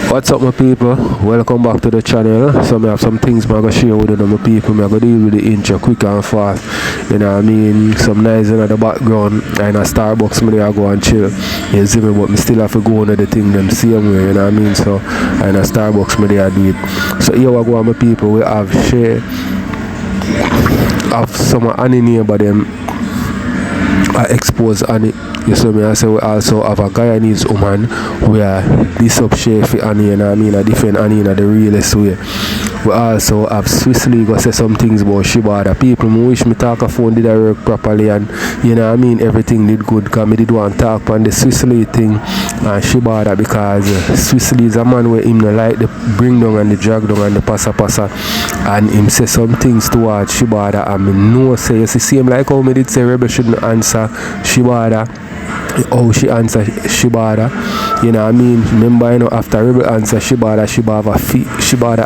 What's up my people? Welcome back to the channel. So I have some things I'm gonna share with you my people. I'm gonna deal with the intro quick and fast. You know what I mean? Some nice in the background and a Starbucks I go and chill. You see me, but I still have to go on the thing them same way, you know what I mean? So and a Starbucks I do it. So here we go my people, we have Shay. Have some honey neighbor them expose honey. You see me, I say we also have a Guyanese woman where this up Shay for honey, you know what I mean, a different honey in the realest way. We also have Swiss-Lee go say some things about Shibada. People who wish me talk a phone did I work properly and you know what I mean, everything did good because me did want to talk on the Swiss-Lee thing and Shibada because Swiss-Lee is a man where him no like the bring down and the drag down and the passa and him say some things towards Shibada and me know say you see same like how me did say Rebel shouldn't answer Shibada. How she answer Shibada, you know what I mean? Remember, you know, after Rebel answer Shibada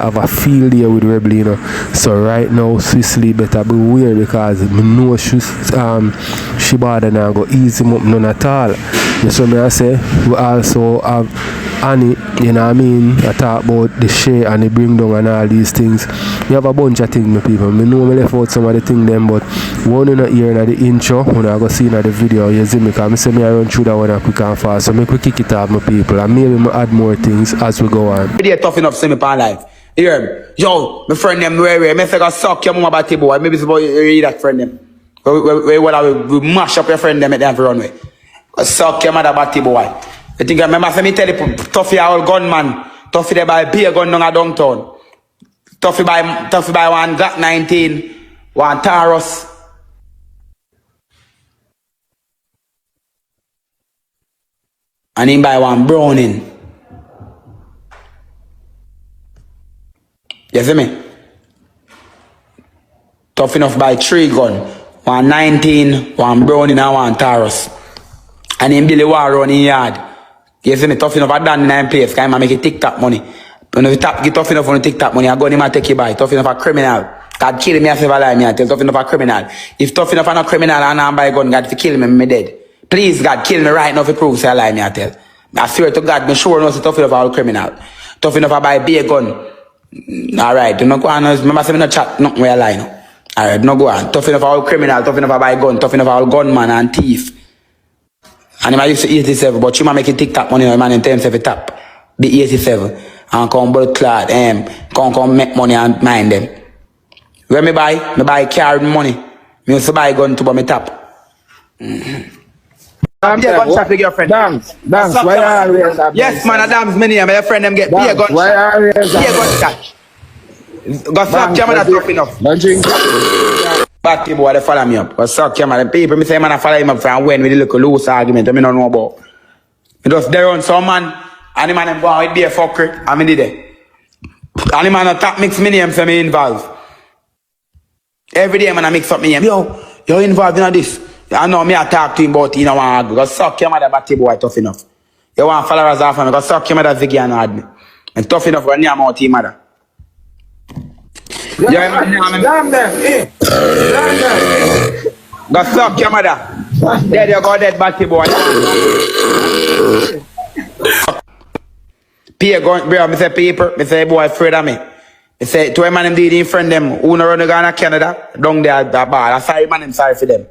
have a field there with Rebel, you know. So right now, Swiss-Lee better beware because me know Shibada now go easy up none at all. You see me I say, we also have Annie, you know what I mean? I talk about the Shay and the bring down and all these things. We have a bunch of things, my people. I know I left out some of the things them, but one in the ear in the intro, when I go see in the video, you see me, because I say me I run through that one quick and fast. So make we kick it off, my people, and maybe I add more things as we go on. They tough enough to see me pan life. You hear me? Yo, my friend them where me say go suck your mama body boy. Maybe it's about you read that friend them. We mash up your friend them at the runway. Go suck your mother body boy. You think I remember for me tell you toughy old gunman. Toughy they buy beer gun down a downtown. Toughy buy one Glock 19, one Taurus. And him buy one Browning. You see me? Tough enough buy 3 gun, one 19, one Browning and one Taurus. And him Billy War run in yard. You see me? Tough enough I done in 9 place, because I make it TikTok money. When you get tough enough on the TikTok money, I go him and take you by. Tough enough a criminal. God kill me as if I lie me and tell tough enough a criminal. If tough enough I'm not criminal and I'm buy a gun, God if you kill me, I'm dead. Please God kill me right now if you prove say I lie me I tell. I swear to God, me sure no say tough enough all criminal. Tough enough I buy a beer gun. Alright, do not go on. Remember say me not chat nothing where I lie now. Alright, do not go on. Tough enough all criminal, tough enough I buy a gun, tough enough all gunman and thief. And I used to 87, but you might make a TikTok money, man, in terms of a tap. Be 87. And come blood clot, come make money and mind them. Where me buy car money. Me used to buy gun to buy me tap. Gunshot with your friend. Dams, why are you always yes, man, a dam's many, and my friend them get beer gunshot. Why are you always beer gunshot. Got suck camera that's tough enough. Don't drink. Bad people they follow me up. Got suck camera. The people me say man I follow him up from when with the little loose argument I don't know about. Me just there on some man and the man them go on with beer fucker and me did it. And the man a top mix me name for me involved. Every day man I mix up me name. Yo, you're involved in this. I know me I talk to him about you know one argue. Got suck camera that batty boy tough enough. You want followers off me. Got suck camera that Ziggy and hard me. And tough enough when you am out team mother. Yeah, man. Dung Dem. Go suck your mother. There you go, dead batty boy. Peer gun, bro, me say paper, me say boy afraid of me. Me say to a man them did in friend them who no run to Ghana, Canada, down there at the bar. I sorry man them sorry for them.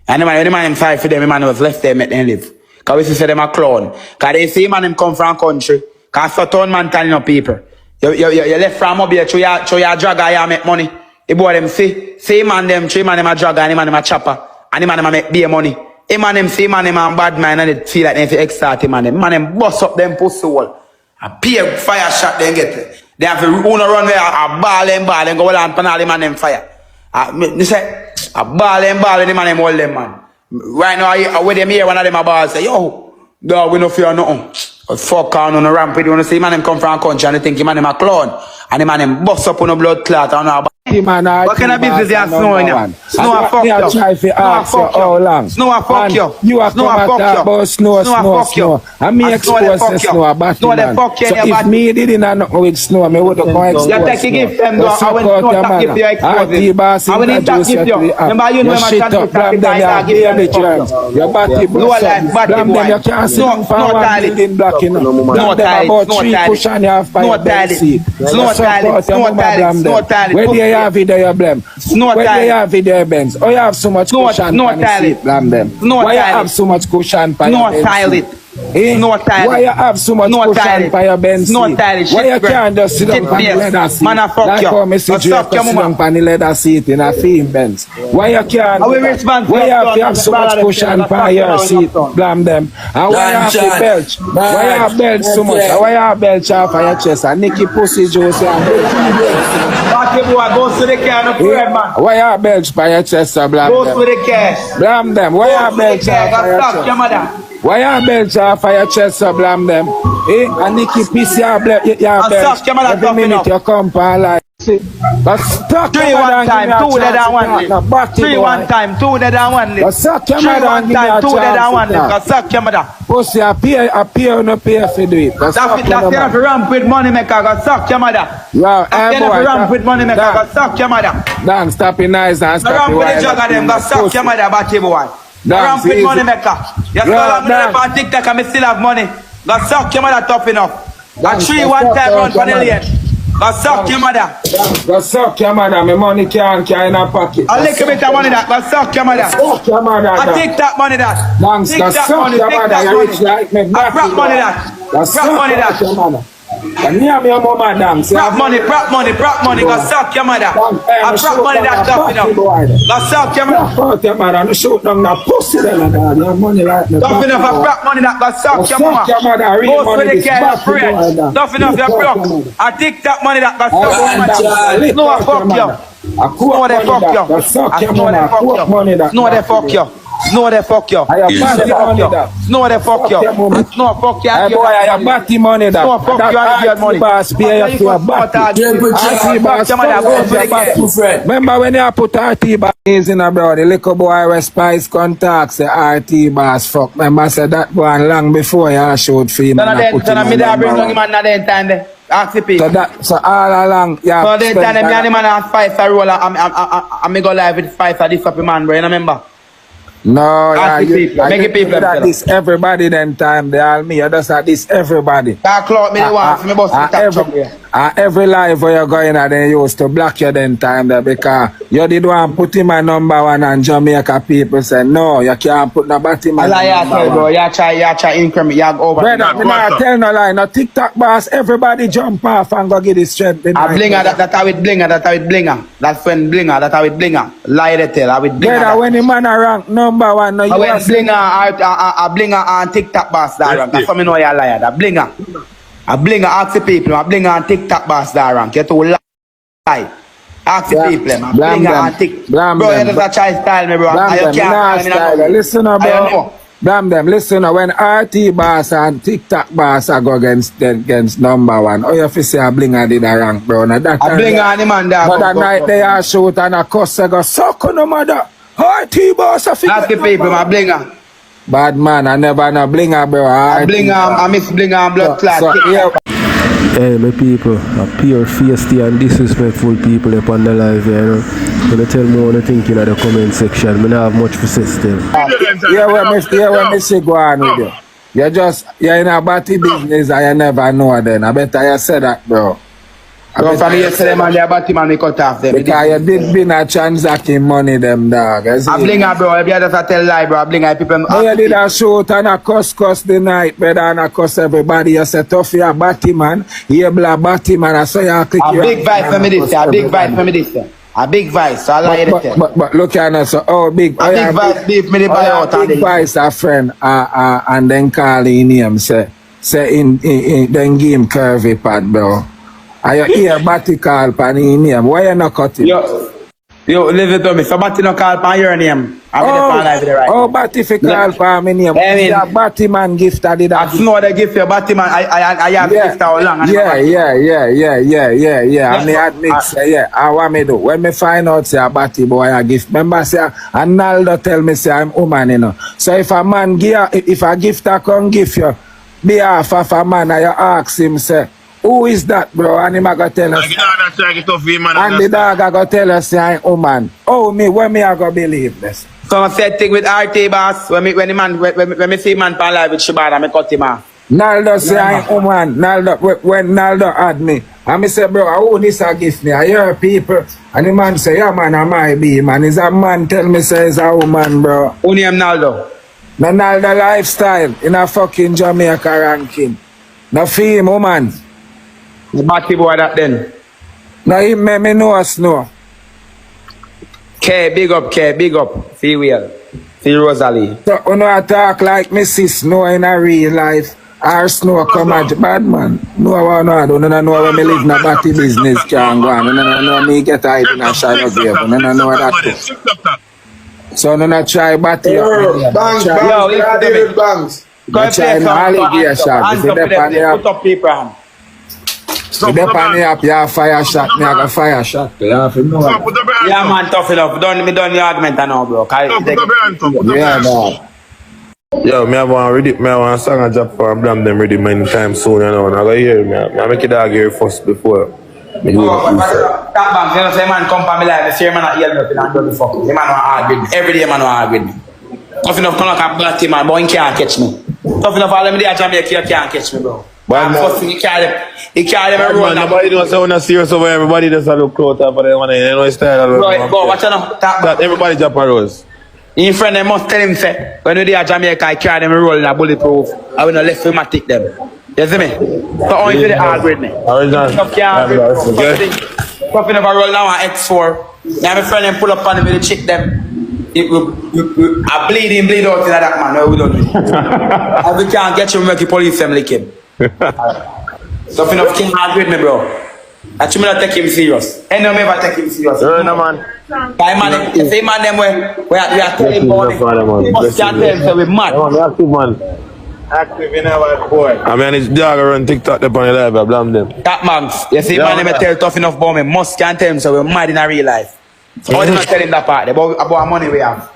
And the man them sorry for them, the man was left there make them live. Cause we say them a clown. Cause they see man them come from country. Cause so town man telling up people. You left from up here, show your drag and make money. The boy them see man them, 3 man them a drag and the man them a chopper. And the man them a make beer money. The man them see man them a bad man and they feel like they feel excited man them. Man them bust up them pussy wall. A peer fire shot they get it. They have to run there, a ball and go on pan all the man them fire. They say, a ball and the man them hold them man. Right now, with them here, one of them a ball say, yo, dog, we no fear nothing. Fuck on the ramp, you wanna see man them come from a country and they think the man them a clown. And the man them bust up on a blood clot and batty man. What kind of business you are snowing now? Snow a fuck you. Try to ask you how long. Snow a fuck you. You are Snow a come fuck at you. about snow. And me expose the snow a batty man. So if me didn't have nothing with snow, me would have come expose You take to give them though. I will not give you expose. I will not give you. Remember you know my chance to give them. Your batty boy. You can't see them for one building block, you know. No Them about 3 cushion you have for your bed seat. Snow tile. Where do you have video you blame? Snow Where do you tile. have video Benz? Oh, you have so much cushion no on the tile. seat, blame them. No Why you tile. have so much cushion for No your Benz tile seat? it. Eh? No tile. Why you have so much No cushion tile. for your Benz seat? No tile. Why you can't just sit down Shit on the face. leather seat? Man, I fuck like you. how me see I you suck have to your sit mama. down on the leather seat in a theme Benz. Why you can't? I will respond to Why you your have to have so much cushion for your seat? Blame them. And why you have to belch? Why you have belch so much? And why you have belch off of your chest? And Nicky pussy juice and Party boy, go to the car, no problem, man. why you have belch by your chest? Blame Go them. to the car. Blame them. Why you have belch off of your Stop your chest? mother. Why you belch off of your chest, so blame them? Eh? And Nicky piss your belch. suck your mother Every tough minute enough. you come for like. But suck your 3 mother one and give time, me a 2 dead chance and 1 to talk. Now, live. batty 3 boy. 1 time, 2 dead and 1 But live. suck your 3 mother and 1 give me a time, 2 dead and chance 1 to live. talk. Suck your mother. Pussy, appear, no pay for do it. But suck That's your enough mother. to ramp with money maker, go suck your mother. Yo, That's hey enough boy. to ramp with money maker, go Dan, suck your mother. Dan, stop it nice and Go stop ramp it with the wild. jug of them, go suck your mother, batty boy. Go Dan, ramp with easy. money maker. You Yeah, saw me Dan. on TikTok and me still have money. Go suck your mother tough enough. Dan, Go 3 go 1 suck time your run for the mother. lane. Go suck your mother. Go suck your mother. My money can't carry in a pocket. A little bit of money that, go suck your mother. Suck your mother. I Dan. take that money that. Dan, Take go that suck money, your take mother. that You rich money. like me. I prop money that. Go Prop suck money that. your mother. And near me, your mama, Dan. See, Prop money, prop money, prop money. Go suck your mother. I prop money that tough enough. Go suck your mother. Fuck your mother. No shoot down the pussy then, Dan. Your money like me. Tough enough, I prop money that. Go suck your Suck your mama. mother. Real Go money. to the This care, back to friend. boy, Dan. Tough enough, You you're fuck your broke. mother. I take that money that. Go suck your Dan, mother. No, I fuck you. I No, they fuck you. Go suck I your know they mother. fuck Fuck money you. that. No, they fuck you. No, they fuck you. I have No, they batty fuck money you. that. No, they fuck you. Fuck your mama. No, fuck you. Hey boy, I have batty money that. No, fuck you, I give you money. Boss, pay you for a batty. RT boss, Fuck your mother, go to the batty. Remember when you put RT boss in a bro, the little boy with spice contacts, the RT boss fuck. Remember I said that boy long before you shoot for him. So now and I then, put so now him me on there bring number down him one. and then time there. Ask the people. So all along, yeah. So then time me and him and a Spice a roll and me go live with Spice a this up man, bro, you remember? No, yeah, Ask the people. Make it people that themselves. this everybody then time, they all me, you just at this everybody. That clout me the one, so me bust the top trouble here. Every live where you're going at, they used to block you then time there because you did one put him at number 1 and Jamaica people say no, you can't put no batty man. As I tell bro, you try increment, you go over. Brother, me not tell no lie, no TikTok boss, everybody jump off and go get the strength. A blinga, that I with blinga, that I with blinga. That's when blinga, that I with blinga. Lie they tell, I with blinga. Brother, when the man a rank number 1, no you I when are blinga and TikTok boss that rank. That's how me know you're a liar. That blinga. A blinga ask the people, a blinga and TikTok boss that rank. You too lie. Ask the people, a blinga and TikTok. Bro, you just try style me, bro. Blam them, listen up, bro. Blam them, listen up. When RT boss and TikTok boss are go against number 1, oh you fi say a blinga did a rank, bro. Now that a blinga and the man there. but that night they are shoot and a cuss they go suck on no mother. RT boss a ask the people, a blinga. Bad man, I never know blinga, bro. A blinga, I mix blinga and blood clot. Hey, my people, a pure, feisty and disrespectful people up on the live, you know. Gonna tell me what you think in the comment section. Me not have much to say still. Yeah, when me see go on with you. You're in a batty business and you never know then. I better you say that, bro. Bro, from yesterday, man, they're about to man, me cut off them. Because you did been a transacting money, them dog. A blinga, bro. If you just tell lie, bro. A blinga, people. Oh, you did a shoot and a cuss the night, brother, and a cuss everybody. You say, tough, you're a batty man. You're a batty man. I saw you click a big vice for me this, a big vice for me this. A big vice, so I lie it. But look at us, so, oh, big. A big vice, beef me the buy out. Big vice, a friend, and then call in him, say in then give him curvy pad, bro. Are you here, batty call pan in name? Why you not cut it? Yo, leave it to me. So batty no call pan your name. I'm in the pan live with the right. Oh, but if you call for me name, Yeah, the Batty man gift I did. I know the gift your Batty man. I have gift how long. Yeah. And me admit, say, yeah, I want me do. When me find out, say, a Batty boy a gift. Remember, say, Analdo tell me, say, I'm woman, you know. So if a man give, if a gifter come give you, behalf of a man, and you ask him, say, who is that, bro? And him a go tell us. And the dog a go tell us, say, I'm woman. Oh, me, when me a go believe this? So I said thing with RT boss. When me see man pan live with Shibada, I cut him off. Naldo say I'm woman. Naldo, when Naldo had me, and me say, bro, who this a gift me? I hear people, and the man say, yeah, man, I might be, man. Is a man tell me say it's a woman, bro. Who name Naldo? No Naldo lifestyle in a fucking Jamaica ranking. No fame, woman. The batty boy that then. No him make me know us know. K, big up. Feel well. Feel Rosalie. So when I talk like me sis know in a real life, our snow come at bad man. No one know when me live in a batty business can go on. No know me get hide in a shadow grave. No know that too. So no try batty up. Bangs. No try no allegation. If you depend put up paper. you depend up, you have fire shot. Me I got fire shot. You have to know. Yeah, man, tough enough. Done the argument now, bro. Yeah, no. Yo, me have one song I drop for Dung Dem ready many times soon, you know, and I go hear me. I make it dog hear first before. Me do That bank, you know, say man come for me live, say man not hear me and do the fuck. The man want argue with me. Every day man want argue with me. Tough enough come like a batty man, but he can't catch me. Tough enough all them there Jamaica, you can't catch me, bro. But first thing he carry them roll. Nobody don't say when I serious over everybody just a look close up for them and you know it's style. Right, but watch out now. That everybody drop a rose. In front them must tell him say, when we there Jamaica, I carry them roll in a bulletproof. I will not let him take them. You see me? So only for the hard with me. Tough can't never roll now on X4. Now my friend them pull up on him with the chick them. I bleed out in that man. No, we don't do it. And we can't get you, we make the police them lick him. So if enough king hard with me, bro. I should not take him serious. Ain't no ever take him serious. No, man. If they man them we are telling about it. We must can't tell him so we mad. Active man. Active in our boy. I mean it's dog around TikTok up on the live, I blame them. That man, you see man them tell tough enough about me. Must can't tell him so we're mad in a real life. So I not tell him that part about money we have.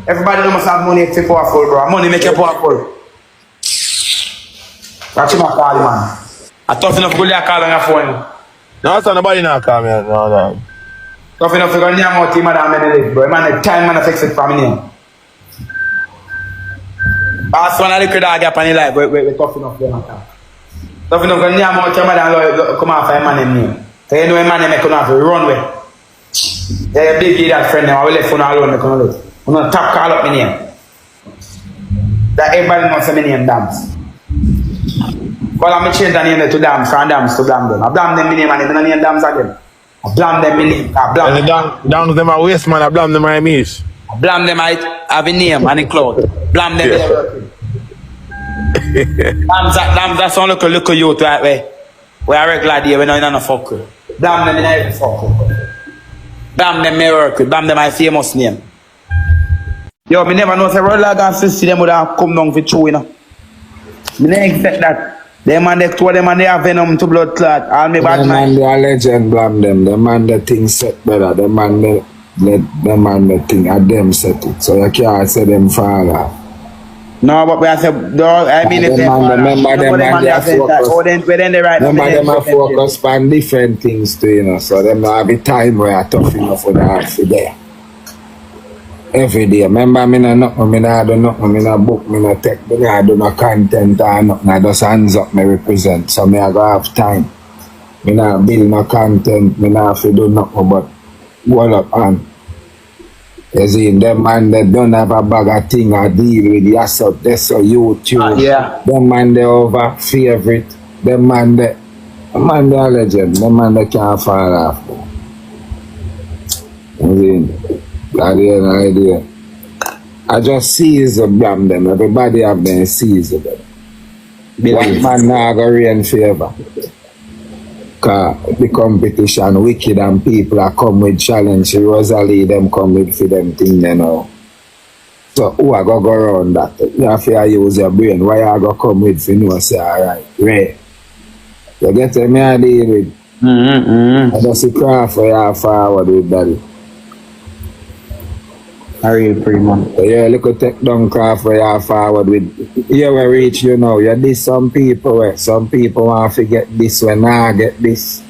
Everybody must have money to powerful, bro. Money make you powerful. Watch him call him, man. I tough enough to go call on your phone. No, so nobody not call me. No. Tough enough to go near more team than many live, bro. Man, time man fix it for me name. Last one I look at that gap on the life, we tough enough there, man. Tough enough to go near more team than come out for a man name. So you know a man name come out to run with. Yeah, big idiot friend now. I will let phone alone. I'm gonna tap call up my name. That everybody knows my name dance. But I'm change the name to dance from dance to blame them. I blame them my name and I name dance again. I blame them my name. I blame them. Down them a waste man. I blame them my miss. I blame them I have a name and a cloud. Blame them. That's one look youth right way. We are regular day. We know no fuck with. Blame them in every fuck with. Blame them my work with. Blame them my famous name. Yo, me never know say Rolag and Sissy them would have come down for true, you know. Me never expect that. Them man they told them and they have venom to blood clot. All me bad man. They are legend, blame them. The man the thing set better. The man the thing at them set it. So you can't say them fall off. No, but we have to, I mean, if they fall off. Remember them man they are focused. Remember them are focused on different things too, you know. So them have a time where are tough enough for that for there. Every day. Remember me no nothing, me no do nothing, me no book, me no take, me no do no content or nothing. I just hands up me represent. So me I go have time. Me no build no content, me no have to do nothing but wall up on. You see, them man they don't have a bag of thing or deal with yourself. That's so YouTube. Yeah. Them man they over favorite. Them man they are legend. Them man they can't fall off. You see. I had an idea. I just seize the blame them. Everybody have them seize them. One man now go in favor. Cause the competition wicked and people are come with challenge. Rosealee them come with for them thing, you know. So who I go around that? You have to use your brain. Why I go come with for you say alright, right? You get me I deal with. I just see craft for you forward with daddy. I real pretty man. So yeah, look at take down craft for you forward with. Here we reach, you know. You this some people where some people want to get this when I get this.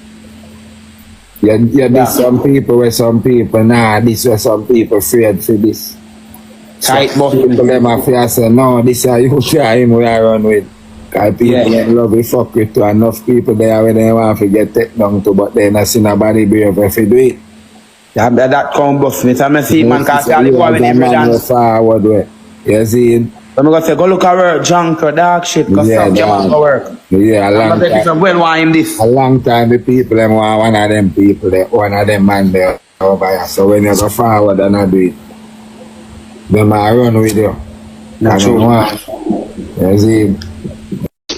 You this some people where some people this where some people afraid for this. Tight so people them have to say no, this is you try him we are run with. Cause people love it fuck with to enough people there when they want to get take down to but they not see nobody brave if they do it. Yeah, that come buff me. So I see man cause I live with every dance. Forward way. You see? So I'm gonna say go look at work, junk or dark shit, cause some man go work. Yeah, a long time. Well, why him this? A long time the people them want one of them people there, one of them man there over here. So when you go forward and not do it, them are run with you. Not true. You see?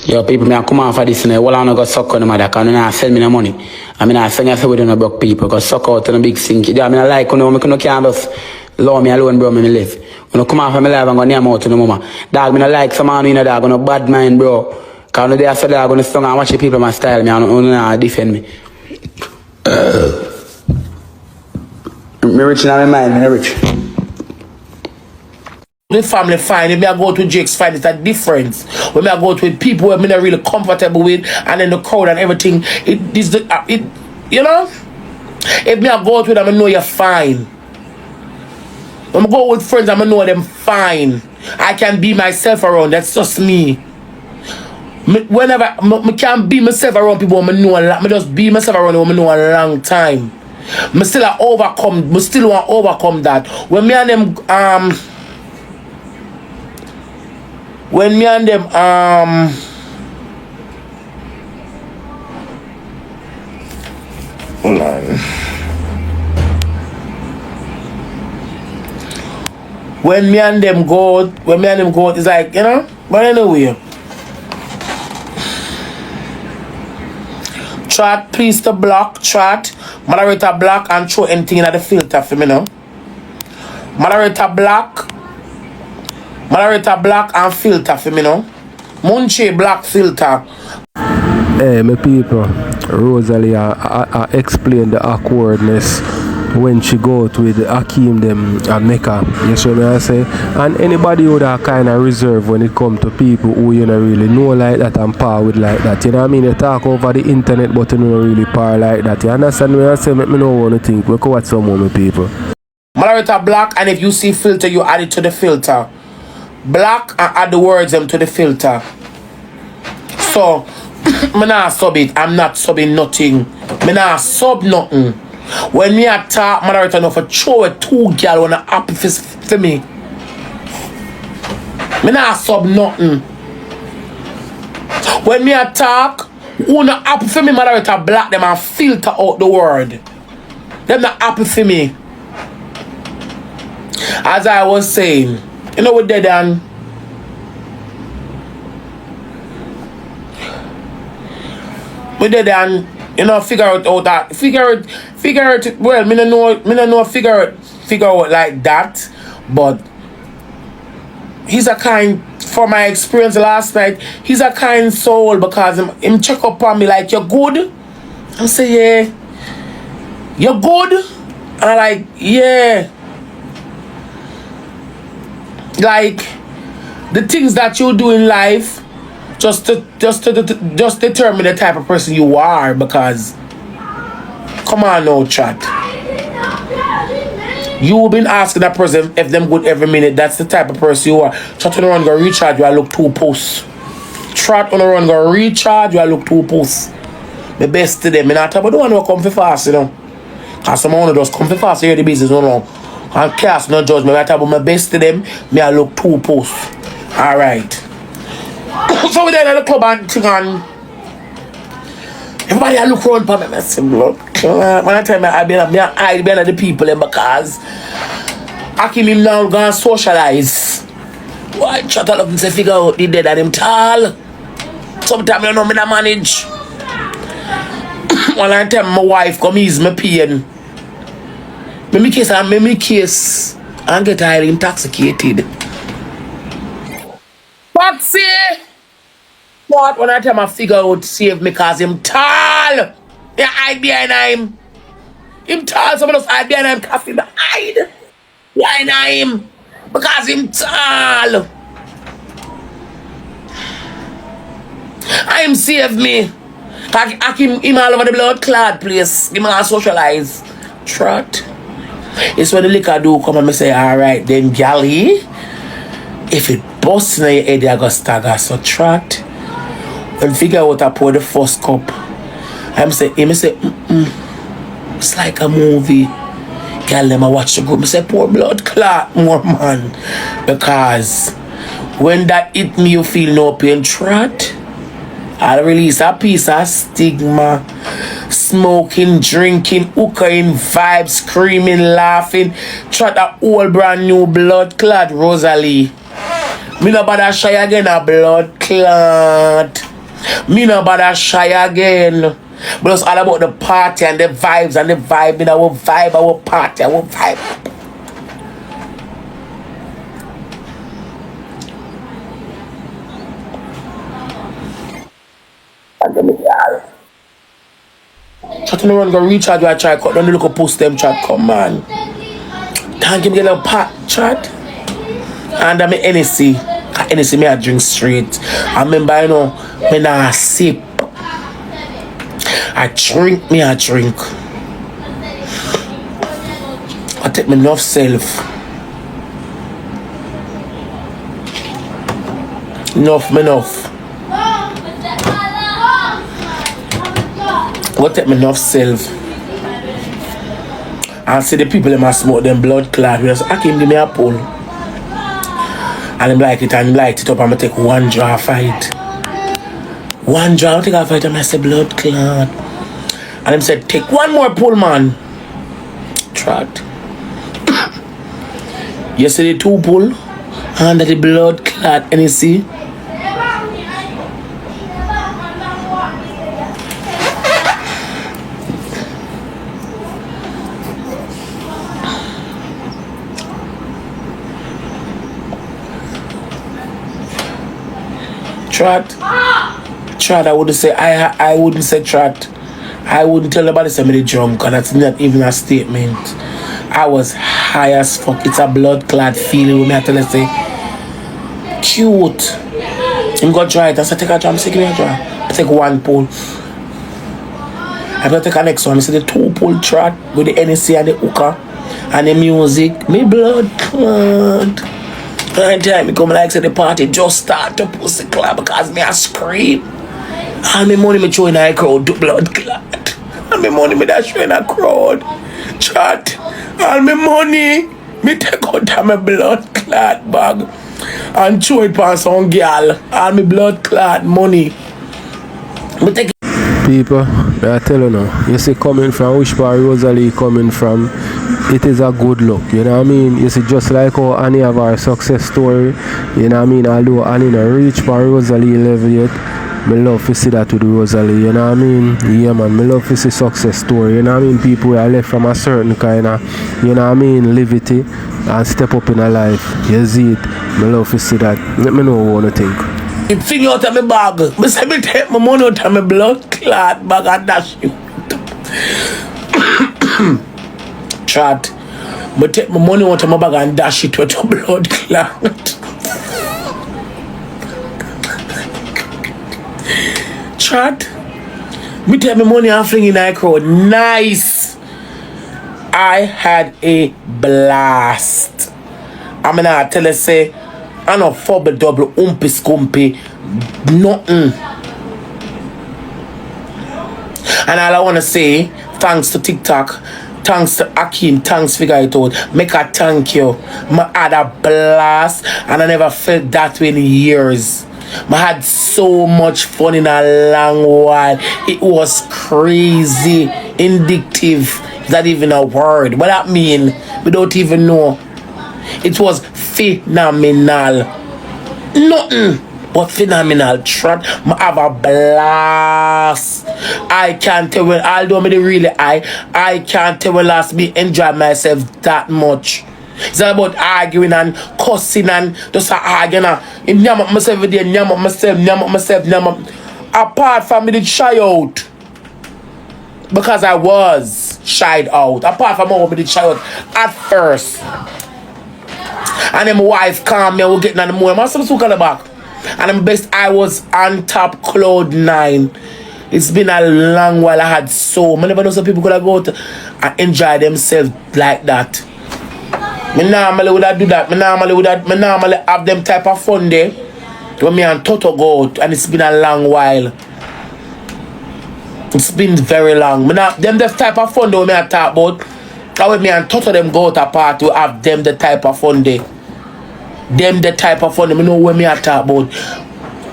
Yo, people, me come on for this and well, I'm not gonna suck on them that can not send me the money. I mean, I send you with no broke people, cause suck out on a big sink. I mean, I like, me can't just allow me alone, bro, me live. When I come on for my life, I'm gonna name out to the mama. Dog, me not like some man, dog, gonna bad mind, bro. Cause when they say dog, gonna song and watch the people my style, me, I don't defend me. Me rich in my mind, me rich. The family fine, if I go to Jake's fine, it's a difference. When I go with people who I'm not really comfortable with, and then the crowd and everything, you know? If I go out with them, I know you're fine. When I go with friends, I know them fine. I can be myself around, that's just me. Whenever I can be myself around people, I know I just be myself around them, I know a long time. I still want to overcome that. When me and them, when me and them hold on. When me and them go, it's like, you know, but anyway. Chat, please to block, chat, moderator block and throw anything in the filter for me now. Moderator block and filter for me now. Munchie black filter. Hey, my people, Rosalie I explained the awkwardness when she go out with Hakeem them and Meka. You see what I say? And anybody who that kind of reserve when it come to people who you don't really know like that and par with like that. You know what I mean? You talk over the internet but you don't really par like that. You understand what I say? Make me know what you think. We go watch some more, my people. Moderator black, and if you see filter, you add it to the filter. Black and add the words them to the filter. So me not sub it. I'm not subbing nothing. Me not sub nothing. When me a talk, moderator know for throw a two girl wanna happy for me. Me not sub nothing. When me a talk, who not happy for me, moderator black them and filter out the word. Them not happy for me. As I was saying, you know what they done? What they done? You know, figure it out that. Figure it. Well, me no know figure out like that. But he's a kind. For my experience last night, he's a kind soul because him check up on me like you're good. I say yeah, you're good. And I like yeah. Like the things that you do in life just determine the type of person you are, because come on now, chat. You've been asking that person if them good every minute. That's the type of person you are. Chat on the run go recharge, you look 2 posts. Chat on the run go recharge, you look 2 posts. The best to them. I not talk about the one who come for fast, you know. Cause someone just come for fast, hear the business no long. And cast no judgment. I talk about my best to them, me I look 2 posts. Alright. So we there at the club and thing on. Everybody I look around for me, I say, look. When I tell me I hide behind the people because Hakeem him now gonna socialize. Why chat all of them say figure out the dead and him tall. Sometimes you know me not manage. When I tell my wife come ease my pain. Me case and get highly intoxicated. See? What when I tell my figure out save me cause him tall. Yeah, hide behind him. Him tall, someone else hide behind him, coffee hide. Why not him? Because him tall. Him save me. I him all over the blood clot place. Him all socialize. Trot. It's when the liquor do come and me say, alright then galley. If it busts in your head, you go stagger. So trot. When figure out I pour the first cup. Him say, it's like a movie. Girl, them I watch the group. I say, pour blood clot more, man. Because when that hit me, you feel no pain. Trot. I'll release a piece of stigma. Smoking, drinking, hookahing, vibes, screaming, laughing. Trot a whole brand new blood clot, rosealee. Me no bother shy again, a blood clot. Me no bother shy again. But it's all about the party and the vibes and the vibe. Our vibe, our party, our vibe. Chat no run go recharge where I try cut down the little post them chat. Come on. Can't give me a little pat chat. And I'm NSC. NSC me I drink straight. I remember, you know, when I sip. I drink. I take me enough self. Enough. I take me enough self. I see the people in my smoke them blood clot. I came give me a pull. And I'm like it and light it up. I'm gonna take one draw fight. One draw, I take a fight and I say blood clot. And him said, take one more pull, man. Trot. You see the two pull under the blood clot, and you see? Trot, I wouldn't say I wouldn't say trot. I wouldn't tell nobody somebody drunk, and that's not even a statement. I was high as fuck. It's a blood clot feeling with me. I tell you, say, cute. I'm gonna try it. I said, take a drum, give me a drum. I take one pull. I'm gonna take a next one. I said, the two pull trot with the NSC and the hookah and the music. Me blood clot. Anytime me come like say the party just start to pussy clap because me a scream. All me money me throw in a crowd to blood clot. All me money me dash in a crowd. Chat. All me money me take out of my blood clot bag and throw it on some girl. All me blood clot money. Me take People, I tell you now, you see coming from which part rosealee coming from, it is a good look, you know what I mean? You see just like how Annie have our success story, you know what I mean? Although Annie not reach for rosealee level yet, me love to see that with rosealee, you know what I mean? Yeah man, me love to see success story, you know what I mean? People who are left from a certain kind of, you know what I mean, levity and step up in a life, you see it, me love to see that. Let me know what you think. it thing out of my bag. Me say me take my money out of my blood clot bag and dash you. Chat. Me take my money out of my bag and dash it with a blood clot. Chat. Me take my money and fling in the crowd. Nice. I had a blast. I'm gonna tell you say I know fubble double umpy scumpy nothing. And all I wanna say, thanks to TikTok, thanks to Akeem, thanks figure it out. Meka, thank you. I had a blast and I never felt that way in years. I had so much fun in a long while. It was crazy, addictive. Is that even a word? What that mean? We don't even know. It was phenomenal. Nothing but phenomenal. Trot. I have a blast. I can't tell when, although me really I can't tell when last me enjoy myself that much. It's all about arguing and cussing and just arguing. And nyam up myself every day, nyam up myself. Apart from me, did shy out. Because I was shied out. Apart from how me did shy out at first. And then my wife calmed me and we're getting on the moon. I'm supposed to look at the back. And the best, I was on top cloud 9. It's been a long while I had so. I never know some people could have go out and enjoy themselves like that. I normally would do that. I normally have them type of fun there. When me and Toto go out, and it's been a long while. It's been very long. Them the type of fun though me I talk about. How with me and Toto them go out apart to have them the type of fun there. Them the type of fun. I know what me I talk about.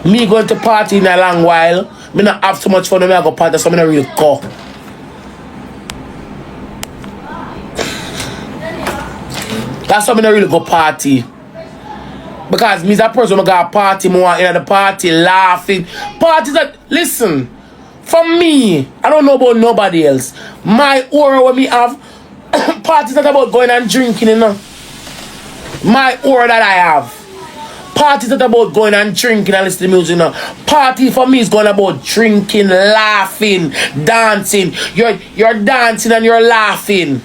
Me going to party in a long while. Me not have so much fun when I go party, so I don't really go. That's why I don't really go party. Because me as a person, I go party more in the party, laughing. Parties that, listen, for me, I don't know about nobody else. My aura when me have, parties not about going and drinking, you know. My aura that I have. Parties not about going and drinking and listening to music, you know. Party for me is going about drinking, laughing, dancing. You're dancing and you're laughing.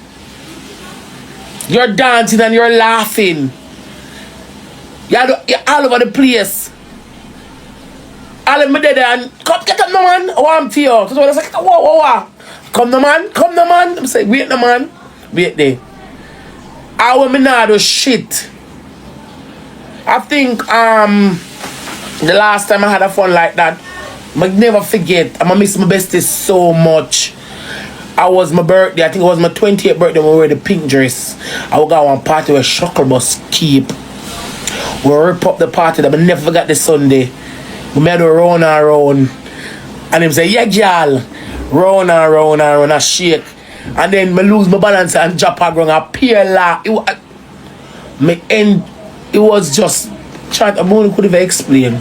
You're dancing and you're laughing. You're all over the place. All of me dead and come get up no man. Oh, I'm to you. So I was like, whoa. Come no man. I'm saying, wait no man. Wait there. I want me now do shit. I think the last time I had a fun like that, I never forget. I'm gonna miss my bestie so much. I was my birthday, I think it was my 28th birthday when we wore the pink dress. I would go on party where Shuckle Bus keep. We rip up the party that I never forgot the Sunday. We made a round and round. And him say, yeah girl. Round and round and I shake. And then I lose my balance and drop a ground and peer laugh. It was just trying to, I couldn't even explain.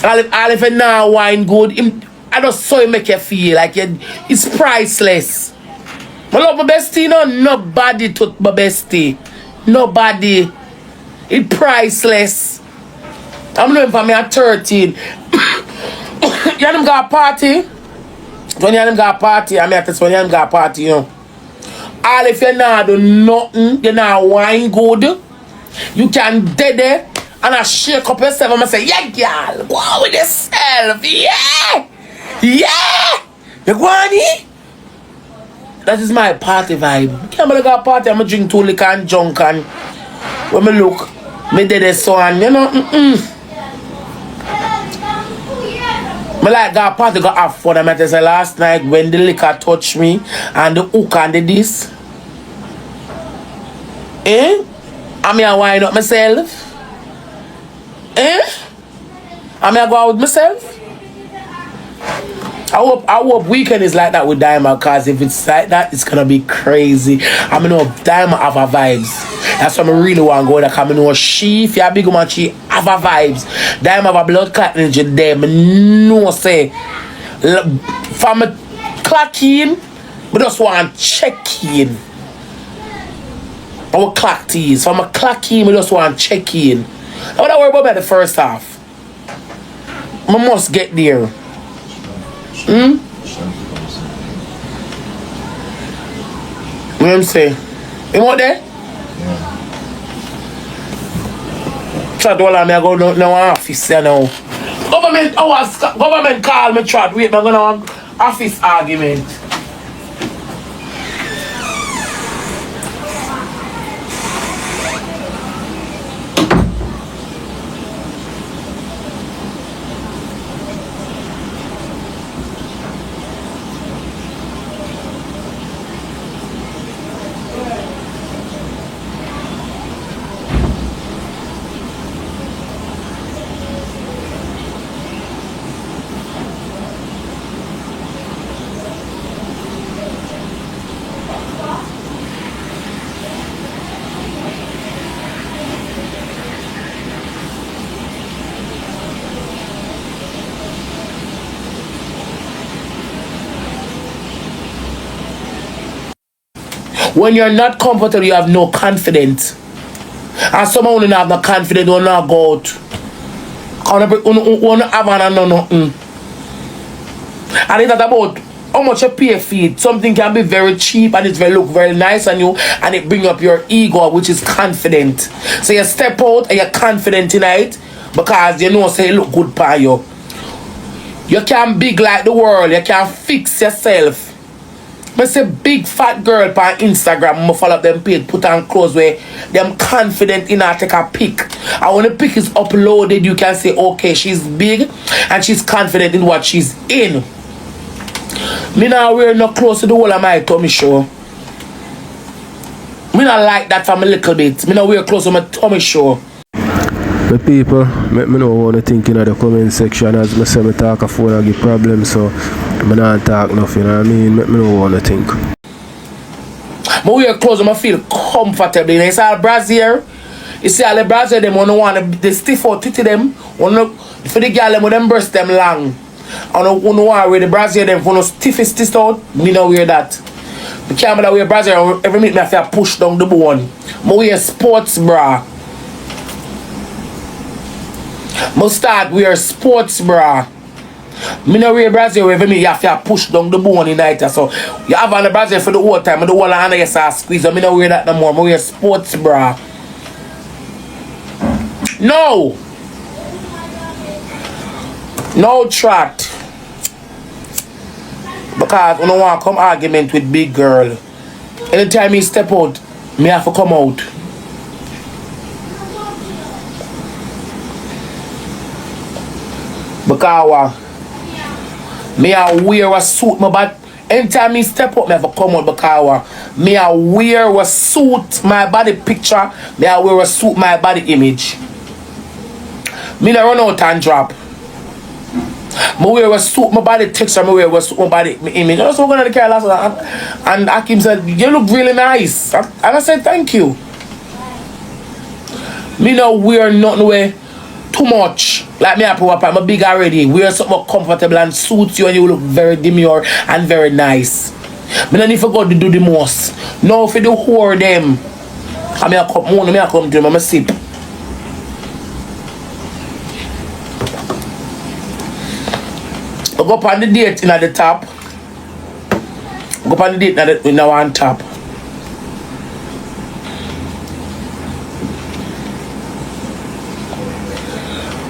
All if it now wine good, I just saw it make you feel like it's priceless. I love my bestie, no, nobody took my bestie. Nobody. It's priceless. I'm looking for me at 13. You them got a party? When you them got a party, I mean, that's when you them got a party, you know. All if you not do nothing, you not wine good, you can dead there and I shake up yourself and I say, yeah, girl, go on with yourself, yeah. You go on here? That is my party vibe. Can't believe I got a party, I'm going to drink 2 liquor and junk and when me look, me dead there so and you know, Me like got a party, got have fun. I say last night when the liquor touched me and the hook and the this. I mean I wind up myself. I mean I go out with myself. I hope weekend is like that with Diamond, cause if it's like that, it's gonna be crazy. I mean, know Diamond have her vibes. That's why I really want to go there. Cause I know she, if you're a big woman, she have her vibes. Diamond have a blood clot energy there. I know say, from a clock in, but just want to check in. Our clock tease. From a clock in, we just want to check in. I don't worry about the first half. I must get there. What I'm saying? You want there? Yeah. Try to hold me, I go no office there now. Government call me, chat. Wait, I'm going to office argument. When you're not comfortable, you have no confidence. And someone who don't have no confidence will not go out. And it's not about how much you pay for it. Something can be very cheap and it's very look very nice on you, and it bring up your ego, which is confident. So you step out and you're confident tonight because you know say it look good for you. You can big like the world. You can fix yourself. I say big fat girl on Instagram, I follow up them page, put on clothes where them confident in her take a pic. And when the pic is uploaded, you can say, okay, she's big and she's confident in what she's in. Me not wear no clothes to the whole of my tummy show. Me not like that from a little bit. Me not wear clothes to my tummy show. The people, me no want to think in the comment section as me say me talk a phone and give problems, so me not talk nothing, you know what I mean? Me no want to think. I wear clothes and I feel comfortable. You see all brazier? You see all the brazier them want the stiff out titty them, for the girl them with them breast them long. And want to wear the brazier them for no stiffest out, me no wear that. The camera wear brazier every minute me have to push down the bone. I wear sports bra. Must start wear sports bra. Me no wear brazier every minute you have to push down the bone in night. So you have on the brazier for the whole time and the whole hand you start squeeze. So me no wear that no more. I wear sports bra. No trot. Because I don't want to come argument with big girl. Anytime he step out, me have to come out. Because me I wear a suit, but anytime me step up, me have to come out because me I wear a suit, my body picture, me I wear a suit, my body image. Me not run out and drop. Me wear a suit, my body texture, me wear a suit, my body image. I was going to the car last night and Akim said, you look really nice. And I said, thank you. Me no wear nothing where too much. Like me, I'm big already. Wear something comfortable and suits you, and you look very demure and very nice. Me don't need to go to do the most. No, if you do whore them, I come to them, I'm a sip. I go up on the date in at the top. Go up on the date in the one top.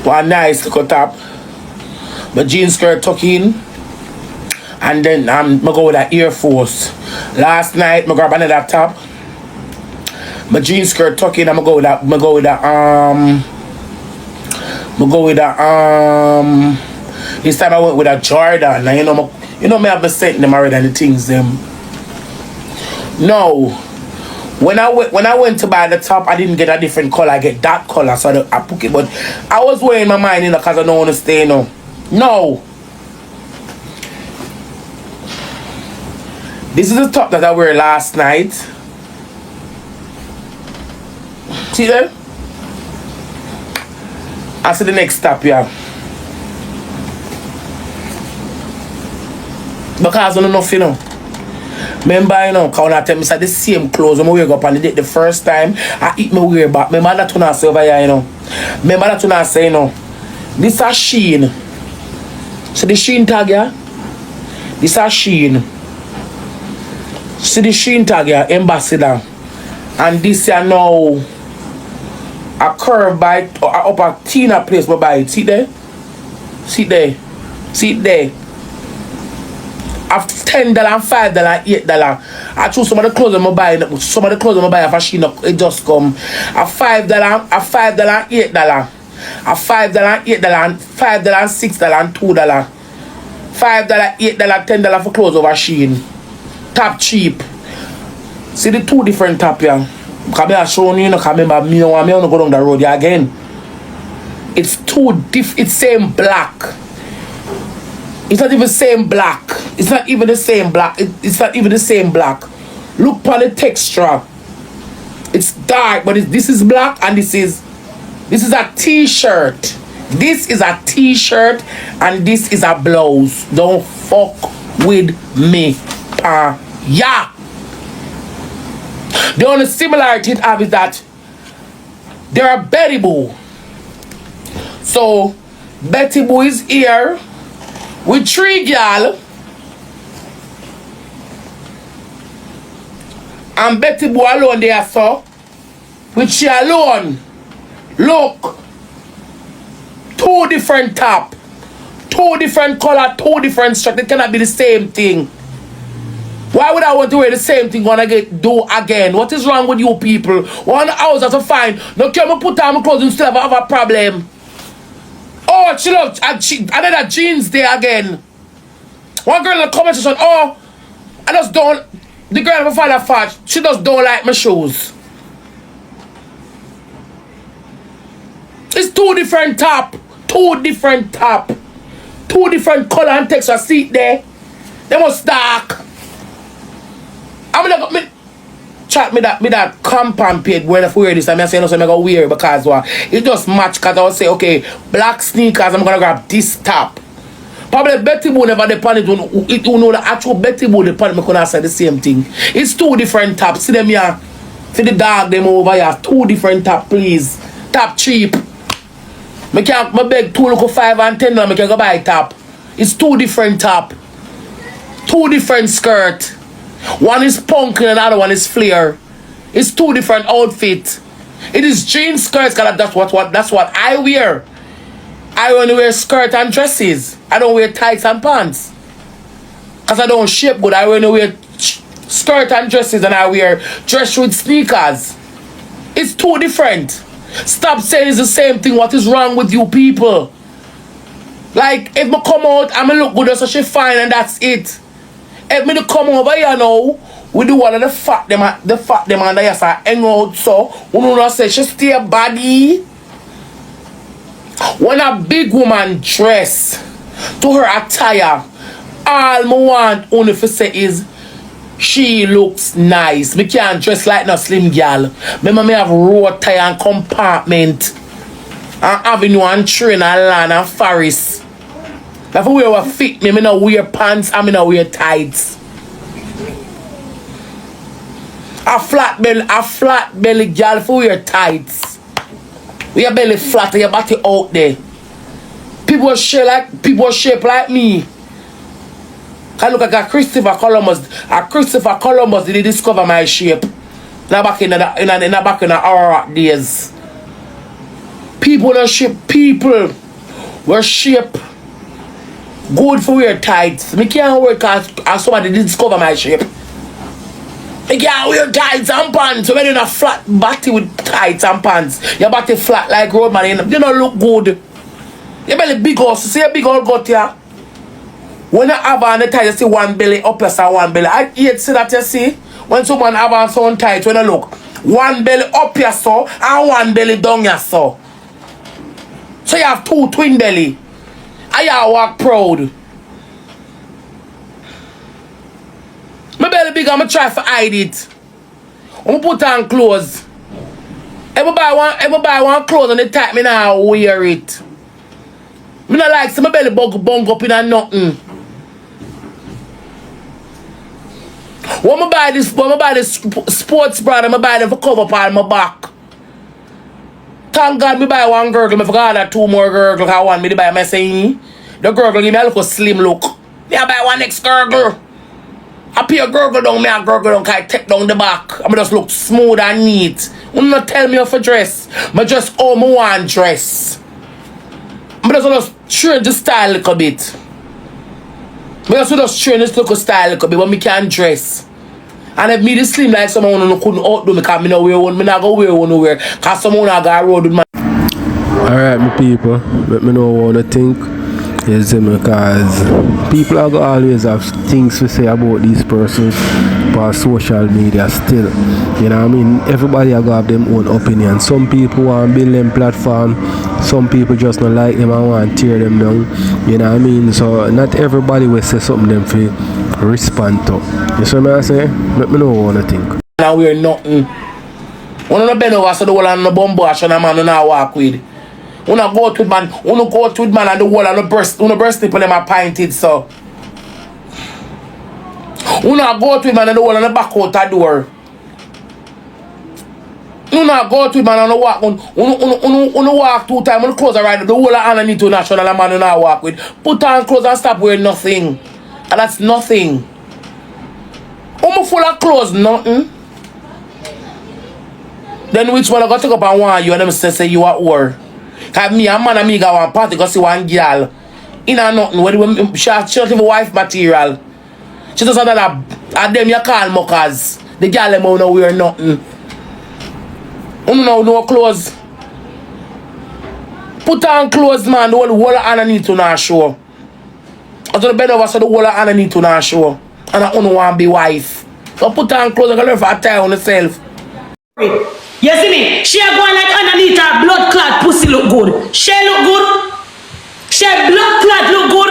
One nice little top. My jeans skirt tuck in. And then I go with that Air Force. Last night I grab another top. My jeans skirt tuck in. I go with that this time I went with a Jordan. Now you know me have been setting them already and the things them. No. When I went to buy the top, I didn't get a different color. I get that color, so I put it. But I was wearing my mind, because I don't want to stay, No. This is the top that I wear last night. See there? I see the next top, yeah. Because I don't know, Remember, because when I tell me the same clothes when I wear up on the date the first time, I eat my wear back. Remember that when I say over here, Remember that when I say, this is Sheen. So the Sheen tag, yeah? This is Sheen. See the Sheen tag, yeah? Ambassador. And this is now a curve by up a Tina place where buy it. See there? See there? See it there? Of $10 and $5 and $8. I choose some of the clothes I'm buy. Some of the clothes I'm buy for she it just come. A $5 and $8. A $5 and $8 and $5 and $6 and $2. $5, $8, $10 for clothes over Shein. Top cheap. See the two different top here. Because I show you, because remember me want to go down the road here again. It's it's same black. It's not even same black. It's not even the same black. It's not even the same black. Look for the texture. It's dark, but this is black and this is a t-shirt. This is a t-shirt and this is a blouse. Don't fuck with me. Yeah. The only similarity it have is that they are Betty Boo. So Betty Boo is here with 3 girl. And Betty Boo alone there, so with she alone. Look. 2 different top. 2 different color, 2 different structure. It cannot be the same thing. Why would I want to wear the same thing when I do again? What is wrong with you people? One house that's a fine. No care me put on my clothes and still have a problem. Oh, she loves another jeans there again. One girl in the comment section, oh, I just don't, the girl of father fat, she just don't like my shoes. It's 2 different top. 2 different top. 2 different color and texture. See it there? They must dark. I'm gonna chat me that compound page when I wear this. I'm say no, so I'm gonna wear because it just match. Because I will say, okay, black sneakers. I'm gonna grab this top. Probably Betty Boo never depend it. You know the actual Betty Boo depend. Me gonna say the same thing. It's 2 different tops. See them here. See the dog them over here. 2 different top, please. Top cheap. Me can't. Me beg 2 look 5 and 10. Now me can go buy top. It's 2 different top. 2 different skirt. One is punk and another one is flare. It's 2 different outfits. It is jean skirts, cause that's what I wear. I only wear skirt and dresses. I don't wear tights and pants. Cause I don't shape good. I only wear skirt and dresses and I wear dress with sneakers. It's 2 different. Stop saying it's the same thing. What is wrong with you people? Like if me come out and me look good, so she fine and that's it. If me to come over here now, we do one of the fat them and the yes I hang out so you know say she stay body. When a big woman dress to her attire, all me want only to say is she looks nice. Me can't dress like no slim girl. Remember me have road tie and compartment and avenue and train and land and forest. If I wear what fit me, I no wear pants, I no wear tights. A flat belly girl, if you wear tights. With your belly flat and your body out there. People shape like me. I look like Christopher Columbus did discover my shape. Now back in the Aurora days. People were shape. Good for wear tights. Me can't wear cause somebody did discover my shape. Me can't wear tights and pants. When you're in a flat body with tights and pants, your body flat like road man, you don't look good. Your belly big also. See a big old gut here. When you have on the tight, you see one belly up and one belly. I hate see that you see. When someone have on so tight, when you look, one belly up here so and one belly down here so. So you have 2 twin belly. I walk proud. My belly big, I'ma try to hide it. I'ma put on clothes. Everybody want clothes and they type me now wear it. Me not like see my belly bung up in a nothing. When I buy this sports brand, I buy them for cover up on my back. Thank God me buy 1 gurgle, I forgot that 2 more gurgle. I want me to buy my saying. The gurgle give me a little slim look. Me I buy 1 next gurgle. I pay a gurgle down, me a gurgle down, I take down the back. I just look smooth and neat. You not tell me how to dress. I just how I want dress. I just change the style a little bit. I just change this little style a little bit, but me can't dress. And if me the slim like someone who couldn't outdo me, because me not wear one, me not go wear one nowhere. Because someone I got road with my. Alright, my people, let me know what you think. You see me, because people are gonna always have things to say about these persons for social media still. You know what I mean? Everybody are gonna have them own opinion. Some people want to build them platform, some people just not like them and want to tear them down. You know what I mean? So not everybody will say something them for respond to. You see what I say? Let me know what you think. Now we're nothing. One of the bend over so the whole and the bum bush and a man not walk with. When I go out with man, and the wall and the breast nipple them are pinted so. When I go out with man and the wall and the back out the door. You not go to man and walk walk 2 times on the clothes right. The whole of underneath to national man you not walk with. Put on clothes and stop wearing nothing. And that's nothing. Full of clothes, nothing. Then which one I got to take up and want you and them say you are war. Cause me and man and me go one party go see one girl. In a nothing when she have wife material. She just said that them you call muckers. The girl them don't wear nothing. No clothes. Put on clothes, man. The whole underneath to not show. I the bed over so the whole underneath to not show. And I don't want to be wife. So put on clothes and go learn for a tie on yourself. You see me? She going like underneath her blood clot pussy look good. She look good. She blood clot look good.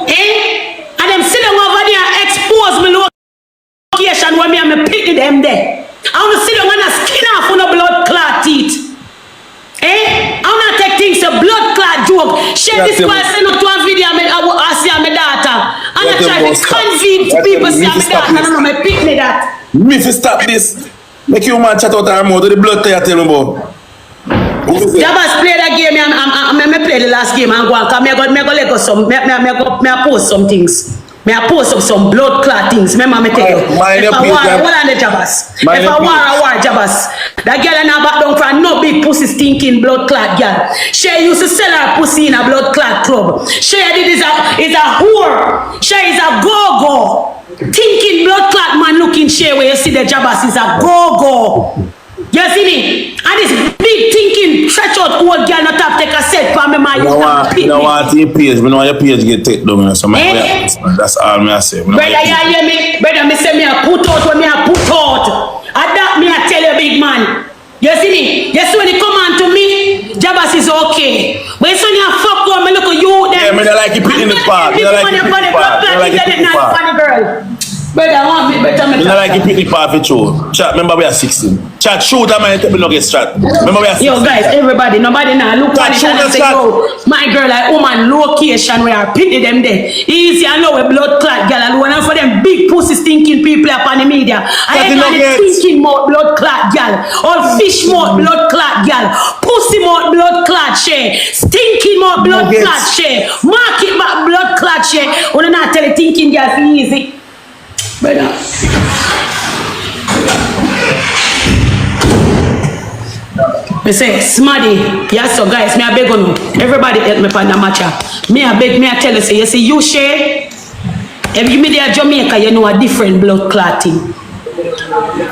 Eh? And them sit down over there and expose me location when me and me pick them there. I want to sit down and skin off on the blood clot teeth. Eh? I want to take things to blood clot joke. Share this one, send up to a video I see my daughter. And I try to convince people see my daughter. I don't know, me pick me that. Me if you stop this, make you man chat out our mouth to the blood clot tell me about. Jabaz play that game. I play the last game and go on. Cause me go let go some. Me post some things. Me post up some blood clot things. Remember me tell you. If I war the Jabaz. If I war Jabaz. That girl and her back down for no big pussy stinking blood clot girl. Shay used to sell her pussy in a blood clot club. Shay is a whore. Shay is a go-go. Thinking blood clot man looking Shay where you see the Jabaz is a go-go. You see me? And this big thinking stretch out old girl not have take a set for me man. You know what your page, you know your page get taken down, so that's all me I say. Brother, you hear me? Brother, me say me a put out when me a put out. And that me a tell you big man. You see me? You see when you come on to me, Jabaz is okay. But when you fuck go, me look at you then. Yeah, me don't like you put in the park. Me don't like you put in the park. Me don't like you put in the park. Brother, I want me better. Me don't like you put in the park for show. Chat, remember we are 16. Chat, shoot that man, me no get strat. Remember we are 16. Yo guys, everybody, nobody now look at it and say, yo, my girl like woman location where I pity them there. Easy, I know a blood clot girl and one for them big pussy stinking people up on the media. I ain't got a stinking mouth blood clot girl. Or fish mouth blood clot girl. Pussy mouth blood clot Shay. Stinking mouth blood clot Shay. Market back blood clot Shay. When I not tell you thinking girl for easy. Brother. Me say, Smaddy, yes so guys, me a beg on you. Everybody help me on the matcha. Me a beg, me a tell you, say, you see, you Shay, if you me there Jamaica, you know a different blood clotting.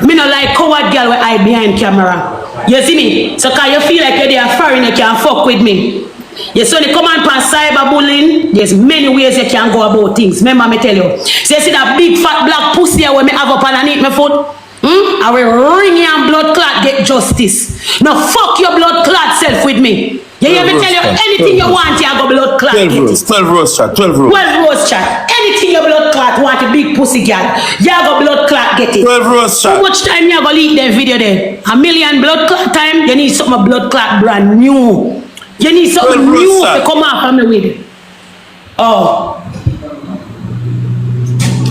Me no like coward girl with eye behind camera. You see me? So can you feel like you're there foreign, you can fuck with me. You see, when you come on past cyberbullying, there's many ways you can go about things. Remember me tell you. So you see that big fat black pussy where me have up underneath my foot? I will ring you and blood clot get justice. Now fuck your blood clot self with me. You hear me tell you anything you want, you go blood clot. 12 rows chat, 12 rows. 12 rows chat. Anything your blood clot want, a big pussy girl, you go blood clot get it. 12 rows chat. How much time you go leak that video there? A million blood clot time? You need something blood clot brand new. You need something new to come off of me with. Oh.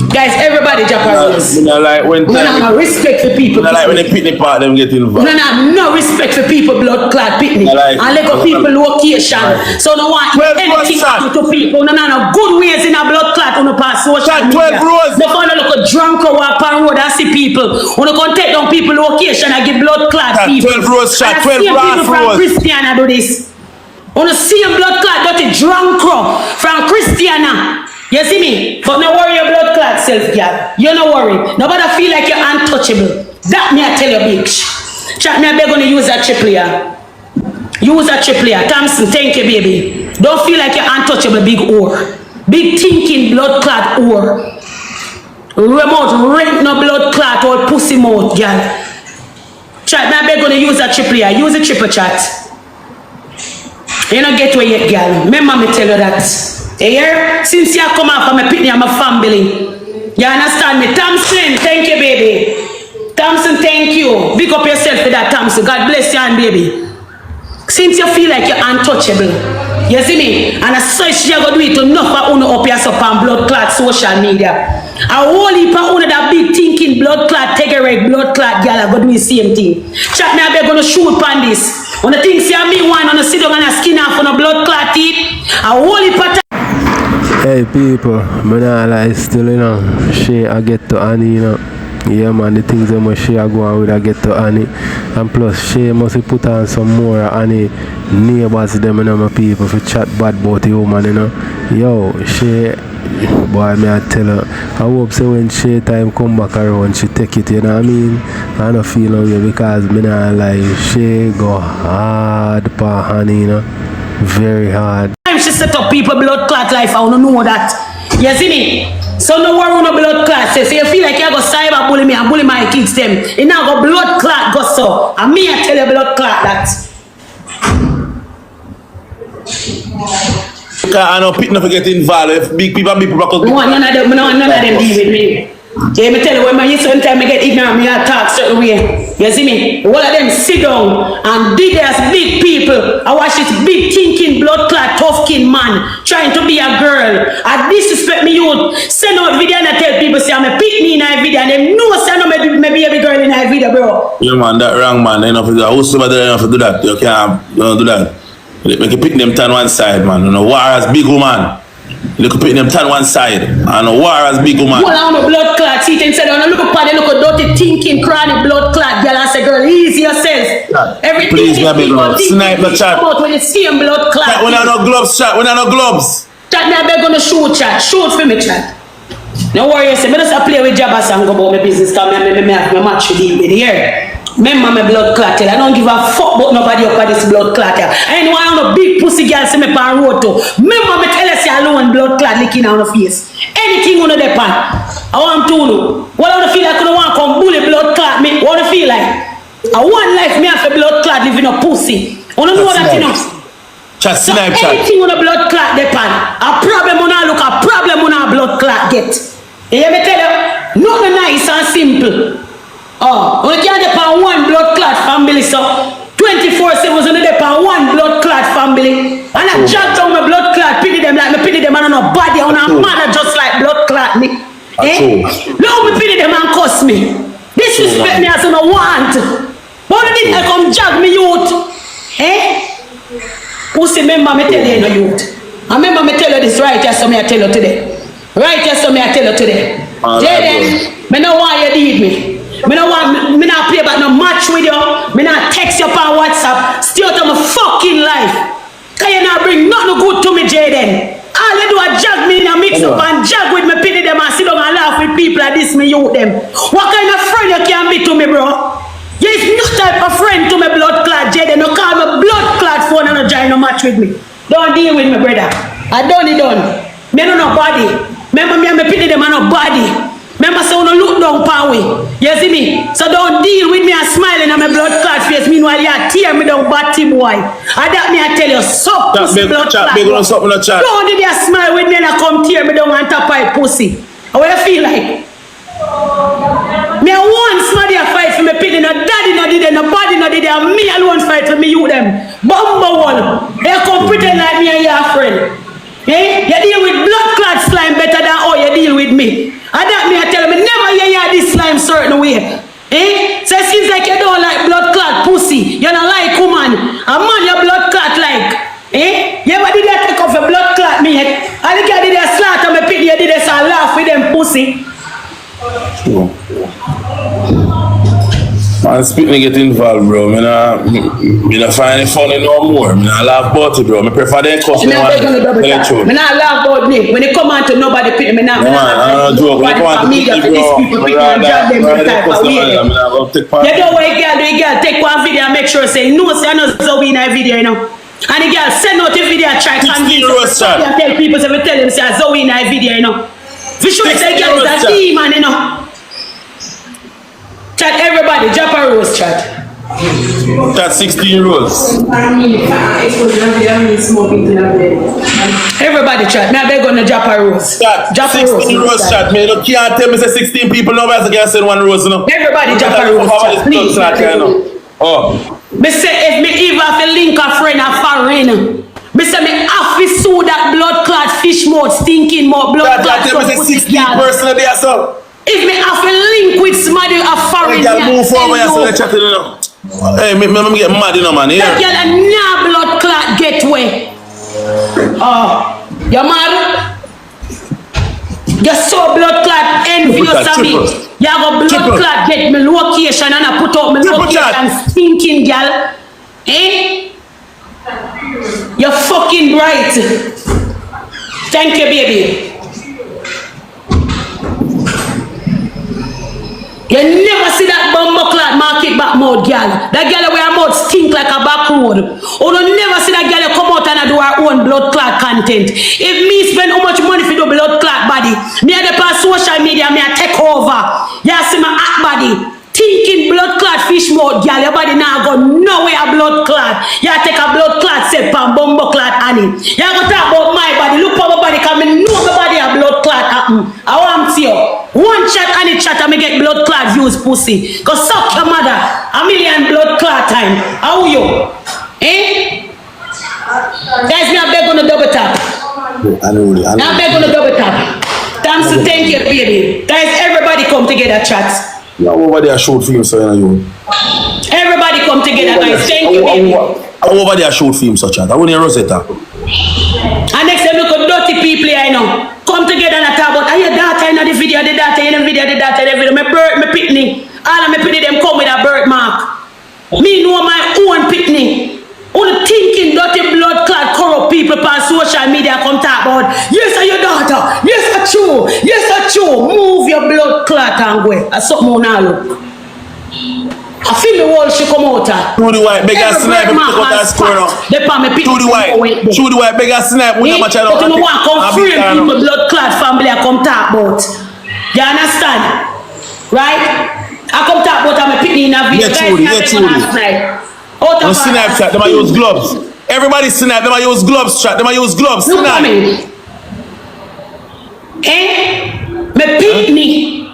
Guys, everybody jump around. Like when no respect for people. Like when they picnic part, them get involved. No respect for people blood clot picnic. Like, and let go people location. Right. So no want anything happen to people. No good ways in a blood clot on the past social media. 12 rows. No find look a drunk or walk on road and see people. When you can take down people location and give blood clot people. 12 rows shot, 12 rows. From Christiana do this. On the same blood clot dirty drunk from Christiana. You see me? But no worry your blood clot self, girl. You no worry. Nobody feel like you're untouchable. That me I tell you, bitch. Chat me I beg on to use that triple here. Use that triple here. Thompson, thank you, baby. Don't feel like you're untouchable, big whore. Big thinking blood clot whore. Remote rent no blood clot or pussy mouth, girl. Chat me I beg on to use that triple here. Use the triple chat. You don't get where yet, girl. Remember me tell you that. You hear? Since you come out from my picnic, I'm a family. You understand me? Thompson, thank you, baby. Thompson, thank you. Big up yourself for that, Thompson. God bless you and baby. Since you feel like you're untouchable, you see me? And as such, you're going to do it enough for uno up yourself and blood clot social media. A whole heap of one that big thinking blood clot, take a red blood clot, girl, I go do the same thing. Chat me, I beg gonna shoot on this. On the things see me one on the sit down and a skin off on a blood clot teeth. A whole heap of Hey people, I'm not lie still, you know. Shay, I get to Annie, you know. Yeah man, the things that must Shay I go on with, I get to Annie. And plus Shay must put on some more Annie neighbors them, you know, my people, for chat bad about the woman, you know. Yo, Shay, boy, me I tell her, I hope so when Shay time come back around, she take it, you know what I mean? I don't feel no way because me not lie, Shay go hard for honey, you know. Very hard. she set up people blood clot life. I wanna know that. You see me? So no worry on the blood clot. So you feel like you go cyber bully me and bully my kids them. You now go blood clot go so. And me I tell you blood clot that. I know people never get involved. If big people go. None of them deal with me. Yeah, me tell you, when I sometimes I get ignorant, me I talk certain way. You see me? All of them sit down and big as big people. I watch this big thinking blood clot tough skin man trying to be a girl. I disrespect me youth. Send out video and I tell people say I'm a pick me in a video and they know say no maybe every girl in a video, bro. Yeah man, that wrong man. They enough to do that. Who's somebody enough to do that? You can't do that. Make you pick them turn one side, man. You know, war as big woman. You could pick them turn one side. And war as big woman. Well, I'm a blood clot. See, they said, look up at look at dirty thinking, chronic blood clot. Girl, I say, girl, easy yourself. Everything please, baby, snipe the chat. When you see him blood clot. When I no gloves, chat. When I no gloves. Chat, me I beg gonna shoot, chat. Shoot for me, chat. No worry, I say, me just play with Jabba and go about my business. Because me have my match to deal with here. Remember my blood clot. I don't give a fuck about nobody up at this blood clot. I ain't want no big pussy girl see me pan road to. Remember me tell you say alone blood clot licking on the face. Anything on the pan. I want to know. What I feel like I don't want to come bully blood clot me. What I feel like? I want life me have a blood clot living a pussy. I don't know that you know. Chat, so snipe, anything on the blood clot the pan. A problem on a look, a problem on a blood clot get. You hear me tell you? Nothing nice and simple. Oh, we can't depend on one blood clot family, so 24/7 was on the depend one blood clot family. And I jump down my blood clot, pity them like me pity them and on a body, on a mother just like blood clot me. Eh? Now me pity them and cuss me. Disrespect me as I don't want. But did I come jog me youth? Eh? Pussy member me tell you no youth. I remember me tell you this right here, so me I tell you today. Right here, so me I tell you today. Jayden, me know why you did me. Me not play about no match with you. Me not text you on WhatsApp. Stay out of my fucking life. Cause you not bring nothing good to me, Jayden. All you do is jog me in a mix up and jog with me, pity them and sit down and laugh with people like this, me youth them. What kind of friend you can be to me, bro? You is no type of friend to me, blood clot, Jayden. No call me blood clot phone and no join no match with me. Don't deal with me, brother. I done it done. Me no nobody. Remember me and me pity them and nobody. Remember, so no look down power. You see me? So don't deal with me and smiling at my blood clot face. Meanwhile, you tear me down, batty boy. And that me I tell you, suck pussy blood clot. Don't did you smile with me and I come tear me down and tap my pussy. How you feel like? Me I want somebody to fight for me pity. No daddy no did it, no body no did it. And me alone fight for me, you them. Bumbo one. They come pretend like me and your friend. Eh? You deal with blood clot slime better than how you deal with me. And that me I tell me never hear this slime certain way. Eh? So it seems like you don't like blood clot pussy. You don't like woman. A man your blood clot like. Eh? You ever did that take off a blood clot me? And the guy did that slaughter me pity you did this and laugh with them pussy. Sure. Man, speak me get involved, bro. Me not find it funny no more. Me not laugh about it, bro. Me prefer them cuss me one. Me not laugh about me. When they come on to nobody pity me not. Man, I don't joke. When they come on to media for these people pity and drag them in type of way. You know what you girl take one video and make sure say no say I know Zoe in a video, you know. And the girl send out the video and try to convince them and tell people so we tell them say Zoe in a video, you know. For sure say girl is a demon, you know. Chat everybody, drop a rose, chat. That's 16 rows. Everybody chat. Now they're gonna drop a rose. Drop 16 rose chat. Me you can't tell me say 16 people nobody can send one rose, you know. Everybody drop a rose chat, please. Oh. Me say if me even have a link a friend a foreign. Me say me have to sue that blood clot fish mouth, stinking mouth, blood clot. That 16 person there, so. If me have a link with somebody a foreign, move forward, hey, me get mad, you know, man. That girl a nah blood clot get way. You mad? You so blood clot envious of me. You have a blood clot get me location and I put up my location stinking girl. Eh? You're fucking right. Thank you, baby. You never see that bumbo clot market back mouth girl. That girl where her mouth stink like a back road. Or you never see that girl come out and do her own blood clot content. If me spend how much money for the blood clot body, me at the past social media, me a take over. You see my act body. Thinking blood clot fish mouth girl, your body now go nowhere a blood clot. You take a blood clot set pan bumbo clot honey. You go talk about my body, look for my body, cause me know my body a blood clot happen. I want you. One chat and it chat and me get blood clot views pussy. Cause suck your mother. A million blood clot time. How you? Eh? Guys, me a beg on the double tap. Now beg on the double tap. Thanks to thank you, baby. Guys, everybody come together, chat. Yeah, over there short film, so you. Everybody come together, guys. Thank you, baby. Over there short film, so chat. I want to Rosetta. And next time, look at dirty people, I know. Come together and talk about, your daughter in the video, the daughter in the video, the daughter in the video. My bird, my pitney. All of my pitney, them come with a birthmark. Me know my own pitney. Only thinking dirty blood clot corrupt people on social media come talk about, yes, your daughter, yes, a true, yes, a true. Move your blood clot and go. That's something on now look. I feel the world should come out. Through the white, beg a snipe, pick up that square now. Through the white, beg a snipe, we have a channel. But you know what, come free people blood clot family I come talk about. You understand? Right? I come talk about I'm a pitney in a video. On Snapchat, them I use gloves. Everybody snap, them I use gloves, chat. Them I use gloves. Look at me. Eh? Me pitney.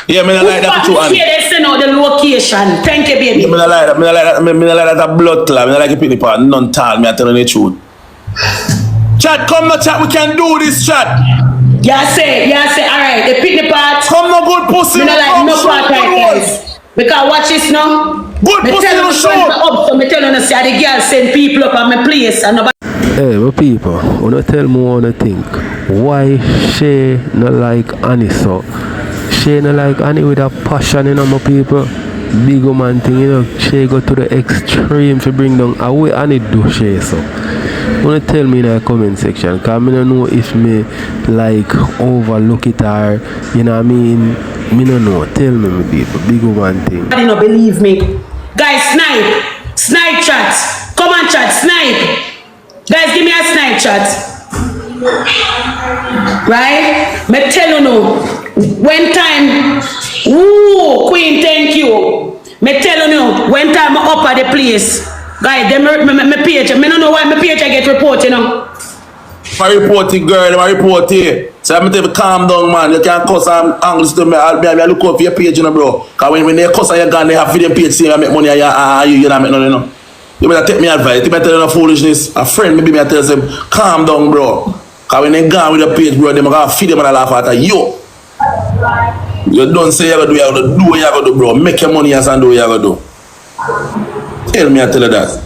Yeah, me not like that too, Annie. They send out the location. Thank you, baby. Yeah, me not like that. Me not like that blood clot. Me not like a pitney part. None tall. Me I telling the truth. Chat, come no chat. We can do this, chat. Yeah, say. All right, the pitney part. Come no good pussy. Me not like no part like this. Because watch this now. Good pussy no show. So me tell you, see the girl send people up at my place and nobody. Hey, my people, wanna tell me what I think. Why Shay not like Annie so? Shay not like Annie with a passion, you know, my people. Big man thing, you know. Shay go to the extreme to bring down away Annie do Shay so. Wanna tell me in the comment section, cause I don't know if me like overlook it or you know what I mean. Me no know. Tell me, my people. Big one thing. Nobody no believe me. Guys, snipe chat. Come on, chat, snipe. Guys, give me a snipe chat. Right? Me tell you no. When time, woo, Queen, thank you. Me tell you when time I up at the place. Guys, my page. Me don't know why my page I get report, you know. My reporting girl, my report here. So I'm tell you calm down, man. You can't cuss and angles to me. I look up for your page, you know, bro. Cause when they cuss and you gone, they have video page saying I make money and you don't make none, you know. You better take me advice. You better tell them foolishness. A friend maybe me tell them, calm down, bro. Cause when they gone with the page, bro, they gonna feed them and laugh at you. You don't say you're gonna do, you're gonna do what you're gonna do, bro. Make your money and do what you're gonna do. Tell me, I tell you that.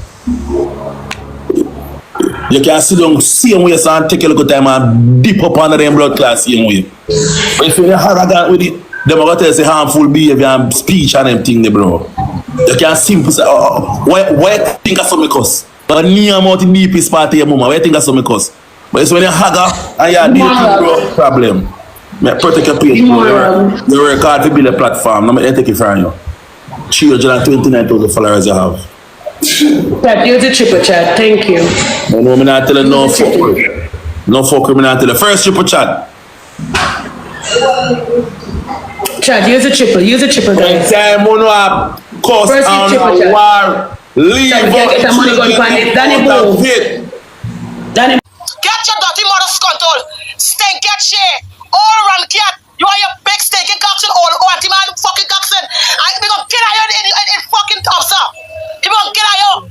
You can sit down same way and take a look at time and dip up under them blood class same way. But if you're arrogant with it, them are going to tell you harmful behavior and speech and them thing, bro. You can simply say, why you think of something cause? But near amount the deepest part of your mama, why you think of something cause? But it's when you're hagger and you're dealing bro, problem. Protect your page, bro. You work hard to build a platform. Now I take it from you. 329,000 followers you have. Chat, use the triple chat, thank you. No, I'm not telling no fuck. No fuck, I'm not telling. First triple chat. Chat, use the triple, guys. Time on a cost and a war. Leave out get the money going for it. Danny Boom. Danny. Get your dirty mother's control. Stink, get shit. All run, cat. You are your big stinking coxen, all anti-man fucking coxen. I be gonna kill you in fucking tops up. You gonna kill you.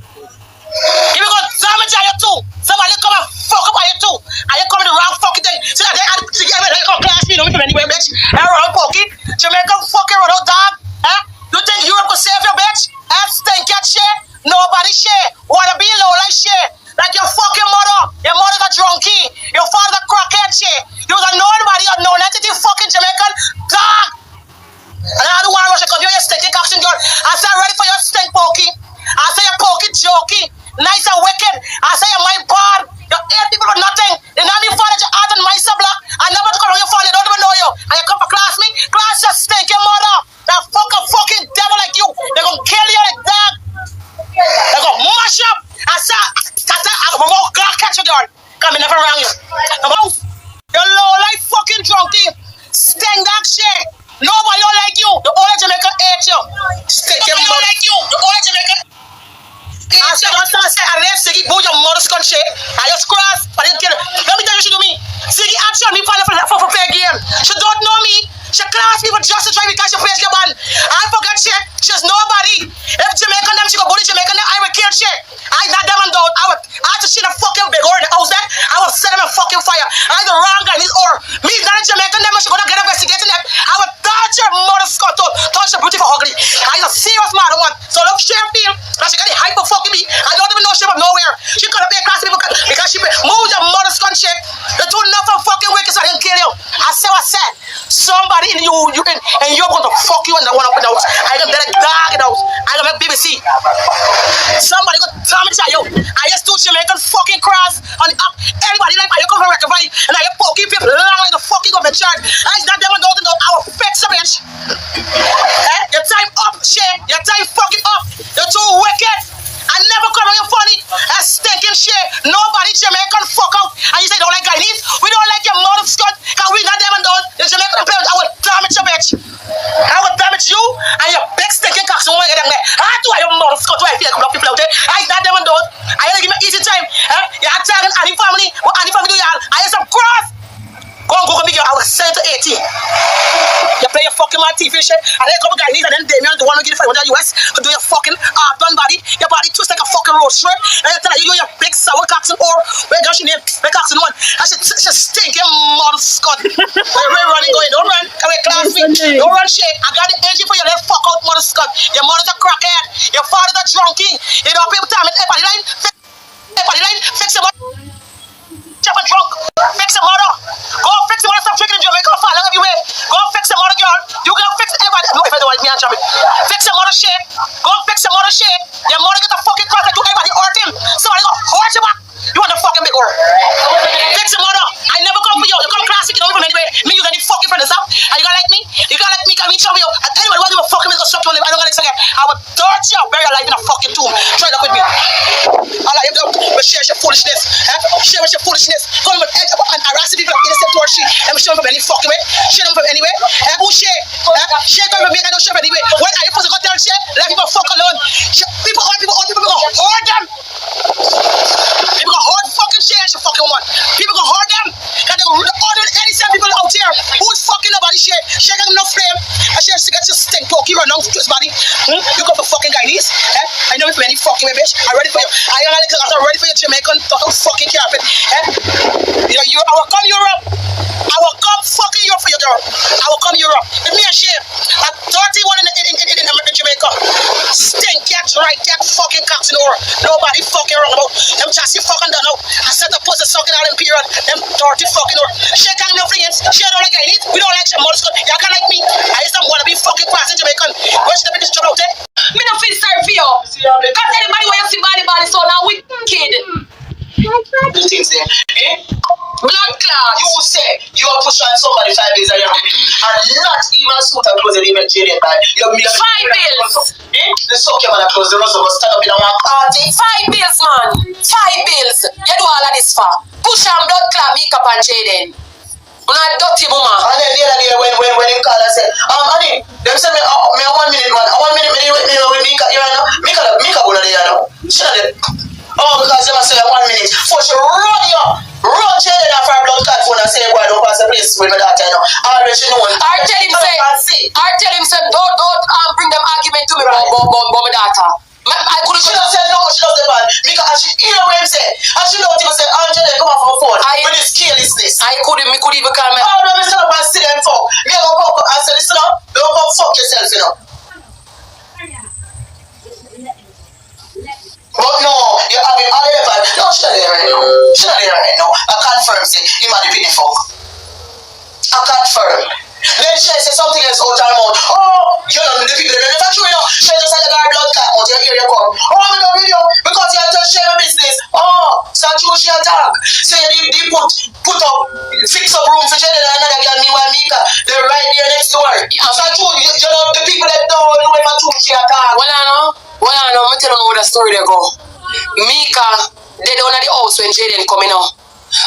You gonna damage you too. Somebody bitch. Around pocket. Jamaican fucking run out dog. Eh? You think Europe could save your bitch? Stink at shit. Nobody share. Wanna be low like shit. Like your fucking mother. Your mother got drunky. Your father got crackhead shit. You was a nobody, a known entity fucking Jamaican dog. And I don't want to rush because you're stinking action girl. I said ready for your stink pokey. I say you're pokey jokey. Nice and wicked. I say you're my bad. You hate people for nothing. They not even find that you're out on my block. I never took around your phone. They don't even know you. And you come for class me. Class your stinking mother. That fucking devil like you. They're gonna kill you like dog. They're gonna mash up. I said I'm gonna catch you girl. Come never around you. You're low like fucking drunky. Stink that shit. Nobody don't like you. The only Jamaica hate you. Nobody don't like you. The only Jamaica. I said, I left Siggy, boo your mother's country. I just cross. I didn't kill her. Let me tell you what she do me. Siggy action me for fair game. She don't know me. She class me for just to try because she plays your band. I forget shit. She's nobody. If Jamaican them, she go bully Jamaican them, I will kill shit. I not them and don't. I had to shit a fucking big or in the house there. I will set them on fucking fire. I the wrong guy in his or. Me not a Jamaican them, she gonna get investigating them. I will touch your mother's cut out. Touch your beautiful ugly. I is a serious man one. So look, she feel. And she got the hyper fucking me. I don't even know she from nowhere. She could have been class people because she move your mother's country. You're too enough of fucking wicked so I didn't kill you. I said what I said. Somebody in you and you're going to fuck you in the one up in the house. I gonna let a dog in the house. I gonna make BBC. Somebody gonna tell me to you. I just do Jamaican fucking cross on the up. Everybody like you come from Record Valley and I poking people long like the fucking government charge. I not them and don't know I will fix a bitch. Your time up, Shay. Your time fucking up. You're too wicked. I never come on your funny. That stinking shit. Nobody Jamaican fuck out. And you say don't like Guyanese? We don't like your mother scut. Cause we not them and those. The Jamaican players, I will damage your bitch. I will damage you and your big stinking cocks when we get them there. I do your mother scut where I feel like people out there. I not them and those. I ain't give me easy time. You're attacking any family. What any family do y'all? I have some cross. Go on Google me, girl. I was sent to 18. You play your fucking man TV shit, and then a couple guys and then Damien, the one who get the $500 US, to do your fucking done body. Your body twists like a fucking road strip. And you tell her you your big sour coxen or where girl she name big coxen one. And she stinking mother scot. We're running going. Don't run. Come here, class me. Don't run shit. I got the energy for your little fuck out mother scot. Your mother's a crackhead. Your father's a drunkie. You don't people time it. Everybody line. Fix your mother. Chop and drunk. Fix your mother. Go fix your mother. Stop drinking in Jamaica. Fall everywhere. Go fix your mother, girl. You can fix everybody. No, if I don't like me and Jamaica. Fix your mother shit. Go fix your mother shit. Your mother get a fucking cross like you everybody hurt him. Somebody go hurt you back. You want a fucking big word. Fix your mother. I never come for you. You come classic, you don't even anyway. Me, you got any fucking friends up. And you gonna like me? You gonna like me? Can we trouble you? And anybody want to do a fucking me, go stop you. I don't gonna again. I will dirt you. Bury your life in a fucking tomb. Try that with me. I like him. But share your foolishness. Share your foolishness. Come with edge and harassing people like innocent towards she. And we share them from any fucking way. Share them from anywhere. Who share? Share them from me. I don't share anyway. When are you supposed to go tell share? Let people fuck alone. People go hold them. People go hold fucking share. She fucking one. People go hold them. Because they go order any same people out here who's fucking nobody share. Share them enough flame. And share she got your stink pokey run out to his body. You come for fucking Guyanese. I know if any fucking way, bitch. I'm ready for you. I'm ready for your Jamaican fucking carpet. You know, I will come Europe. I will come fucking Europe for you, girl. I will come Europe. With me and Shay. I'm 31 in Jamaica. Stink, get right, get fucking cocks in the world. Nobody fucking wrong about them just you fucking done out. I set the pussy sucking out in period. Them dirty fucking world. Shay can't no friends. Shay don't like Guyanese. We don't like your mother's cut. Y'all can't like me. I just don't want to be fucking class in Jamaican. Where's the biggest trouble out there? Me don't feel sorry for you. Because anybody when you see volleyball is so now wicked. The things there. Blood clot. You say you are pushing somebody 5 days a year and not even suit and clothes even jayden by you have 5 bills. The sock your man clothes the rest of us stand up in a one party. 5 bills, man. 5 bills. You do all of this for. Push and blood clot Meka and jayden. You're not dirty woman. And then the other day when him called and said, honey, them say me 1 minute man, 1 minute me with Meka, you know, Meka gonna there now. She not there. Because they must say 1 minute. For she run jayden off her blood clot phone and say, boy, don't pass the place with my daughter, you know. Already she know. I tell him say, don't bring them argument to me about my daughter. I couldn't. She don't say no, she does the bad. Because and she hear what him say. And she don't even say, Jayden, come off my phone. With this carelessness. Me could even call me. Oh, no, me stand up and see them fuck. Me stand firm. Then Shay say something else out her mouth. Oh, you know, the people that never true, you know. Shay just had a guard blood clot out, you hear you come. Oh, I'm in a video because you have to share my business. Oh, so true she attack. Say they put up, fix up room for Jayden and another girl, meanwhile Meka, they're right there next door. So true, you know, the people that don't know if true she attack. Well, I know, I'm telling you how the story they go. Meka, they don't have the house when Jayden coming out.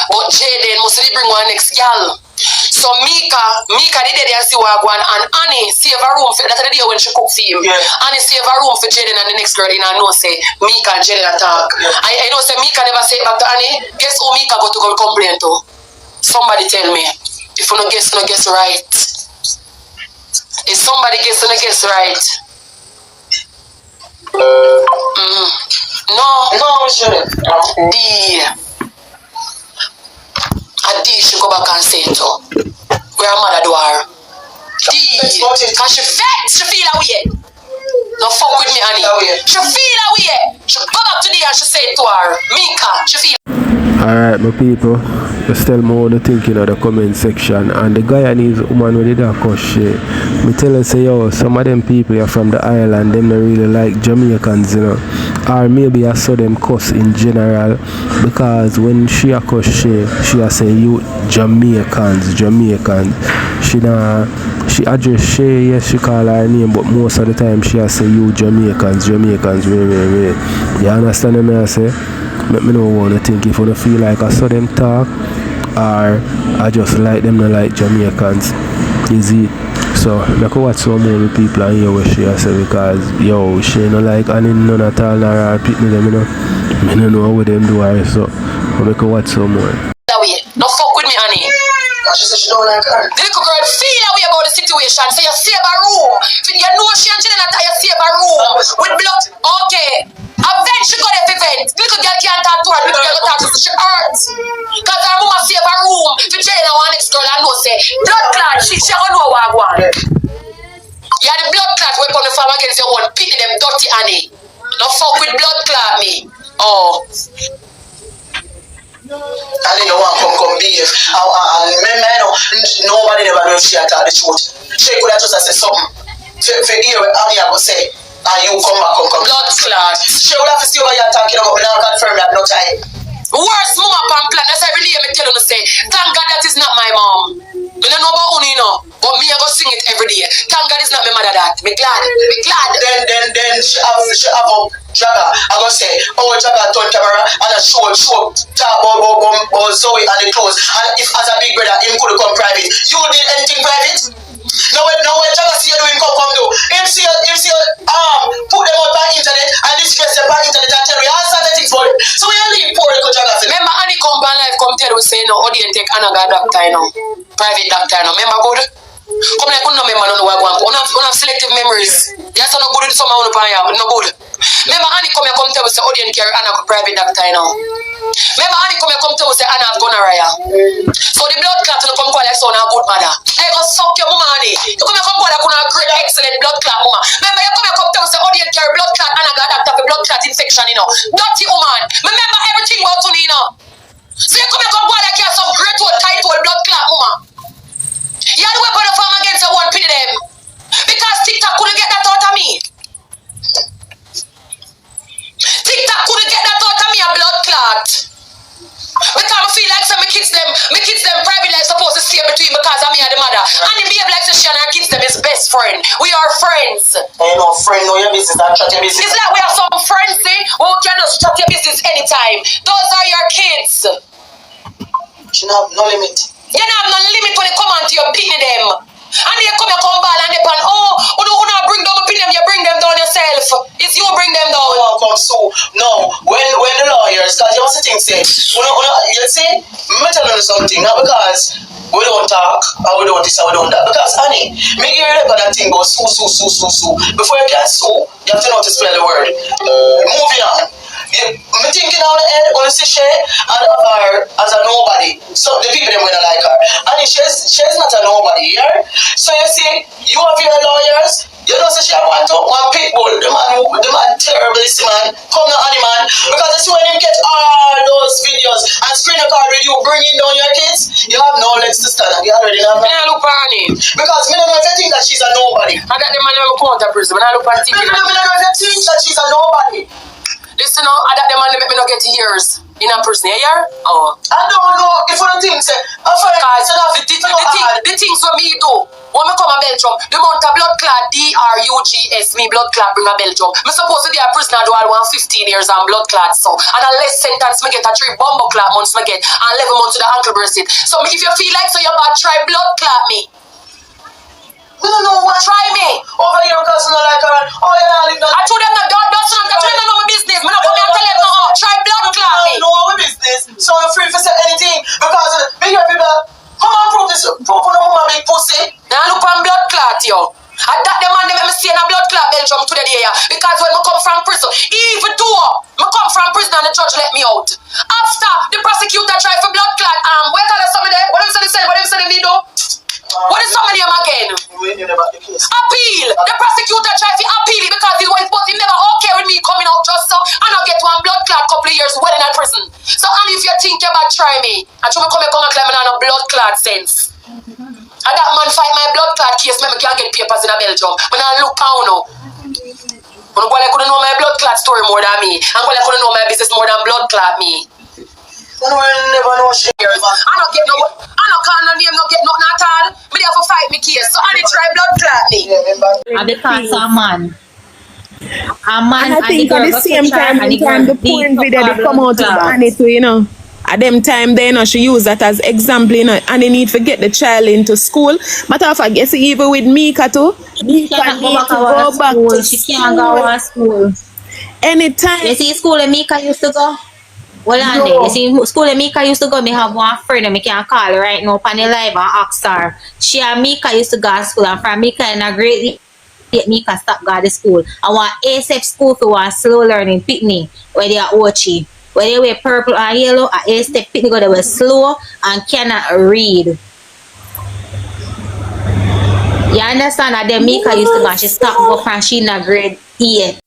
But Jayden must bring one next girl. So Meka did there see what one and Annie save a room for that's the day when she cook for him. Yeah. Annie save a room for Jayden and the next girl in and know say Meka and Jayden attack. Yeah. I know say Meka never say it back to Annie. Guess who Meka go to go complain to? Somebody tell me. If you no guess right. If somebody guess right. No, shouldn't. D should go back and say it to where her mother do her. D, cause she vexed, she feel away. No fuck with me, honey. She feel away. She go back to D and she say it to her. Meka, she feel. Alright, my people, just tell me what you think in the comment section. And the Guyanese woman with the dark Shay, me tell her say yo, some of them people are from the island, them don't really like Jamaicans, you know. Or maybe I saw them cuss in general, because when she a cuss Shay, she a say you Jamaicans. She address Shay, yes she call her name, but most of the time she a say you Jamaicans, wait. You understand what I say? Let me know what you think. If you don't feel like I saw them talk, or I just like them not like Jamaicans. Easy. So I can watch some more people and hear what she say, because yo, she no like Annie none at all, or her pitney them, you know. I don't know what them do her, so I can watch some more. No fuck with me, Annie. She said she don't like her. The little girl feel away about the situation, so you save a room. You know she and Jayden you save a room with blood. Okay. A vent she got every vent. Little girl can't talk to her, little girl talk to her, she hurts. Cause her mama save a room for Jayden and one next girl and know say blood clot, she don't know what I want. Yeah, the blood clot weapon the farm against your one, pity them dirty Annie. No fuck with blood clot me. Oh. And then you want to come behave. And remember, you know, nobody never knows she tell the truth. She could have just said something. For hear what Annie would say, and you come back. Blood clot. She would have to see what you're talking about, but now confirm that no time. Worst mama pan plan, that's every day I tell you to say, thank God that is not my mom. I don't know about you know, but me I go sing it every day. Thank God it's not my mother that. Me glad. Then she have up Jagga. I go say, oh Jagga turn camera and I show talk about Zoe and the clothes. And if as a big brother him could come private. You did anything private? No when Jagga see you doing come do. Him see put them on by internet and discuss them by internet and tell me all sorts of things for it. So we only poor little Jagga. Remember Annie come by life come tell we say no, audience take Anna doctor you know. Private doctor you know. Remember good? Come like no remember no what go on. We have selective memories. Yes no good with some on pan ya, no good. Remember Annie come tell we say audience carry Anna private doctor you know. Remember Annie come tell we say Anna have gonorrhea. So the blood clot will come call like son a good mother. I go suck your mama Annie. You come call like a great excellent blood clot mama. Remember you come tell we say audience carry blood clot Anna got doctor for blood clot infection you know. Dirty woman. Remember everything about you you know. So you come call like you have some great old tight old blood clot mama. You had to weapon the farm against the one pity them. Because TikTok couldn't get that out of me. TikTok couldn't get that out of me a blood clot. Because I feel like some my kids them private like supposed to stay between because of me and the mother. And the behave like she and her kids them is best friend. We are friends. Ain't no friend, know your business and chat your business. It's like we have some friends see, who can just chat your business anytime. Those are your kids. She have no limit. You don't have no limit when you come on to your pitney them. And they come ball and they pan, you don't bring down the pin them, you bring them down yourself. It's you bring them down. Oh, come so. No, when the lawyers, because you also think say, you see, I'm telling you something, not because we don't talk, and we don't this and we don't that. Because, honey, me hear that thing go sue. Before you can sue, you have to know to spell the word. Moving on. I'm thinking on the head, when you see Shay and her as a nobody. So the people them will not like her. And she's not a nobody here. So you see, you have your lawyers, You know, so she want to one people, the man terrible, this man. Come now, Annie man. Because that's when him get all those videos and screen record with you bringing down your kids, you have no legs to stand up. You already have that. Yeah, look for Annie. Because me don't know if you think that she's a nobody. I got the man who come out of prison, but I look for TV. Me don't know if you think that she's a nobody. Listen now, I got the man that make me not get years in a prison. You hear? Oh. I don't know if you think say, the things for me do. When I come to Belgium, the amount of blood clot, DRUGS, me blood clot bring a Belgium. I'm supposed to be a prisoner do all 15 years and blood clot so. And a less sentence me get a 3 bomb clot months me get and 11 months to the ankle bracelet. So if you feel like so you about try blood clot me. We don't know what. Try me. Over here because you know like oh yeah, leave that. I told them that don't know my business. Me not come here and tell them no. Try blood clot me. No our business. So you're free to say anything because me hear people come on prove this prove no woman big pussy. Now look on blood clot yo. I that the man they make me stay in a blood clot Belgium today there because when I come from prison, even though I come from prison and the judge let me out. After the prosecutor tried for blood clot where tell us somebody there? What them say they do? What is somebody again? Appeal! The prosecutor tried to appeal it because he was but he never okay with me coming out just so and I get one blood clot couple of years when in prison. So and if you think you might try me, I should come and claim me on a blood clot sense. And that man fight my blood clot case, maybe can't get papers in a Belgium. But now look how now. When I couldn't know my blood clot story more than me, and when I couldn't know my business more than blood clot me. You never know shit. I don't get no name, no get nothing at all. Me there for fight me case, so I need try blood clot me. And because a man. And I think at the same time the porn video they come out with Annie too, you know. At them time there, you know, she use that as example, you know, and they need to get the child into school. Matter of fact, you see, even with Meka too, Meka need to go back to She can't go to school. Anytime. You see school that Meka used to go? Well, no. You see school that Meka used to go, me have one friend that me can call right now on the live and ask her. She and Meka used to go to school, and from Meka in a grade Meka stop going to school. I want ASAP school for one slow learning picnic where they are Ochi. Where they wear purple and yellow, and ASAP picnic they were slow and cannot read. You understand that the Meka used to go, she stopped go from she in a grade 8.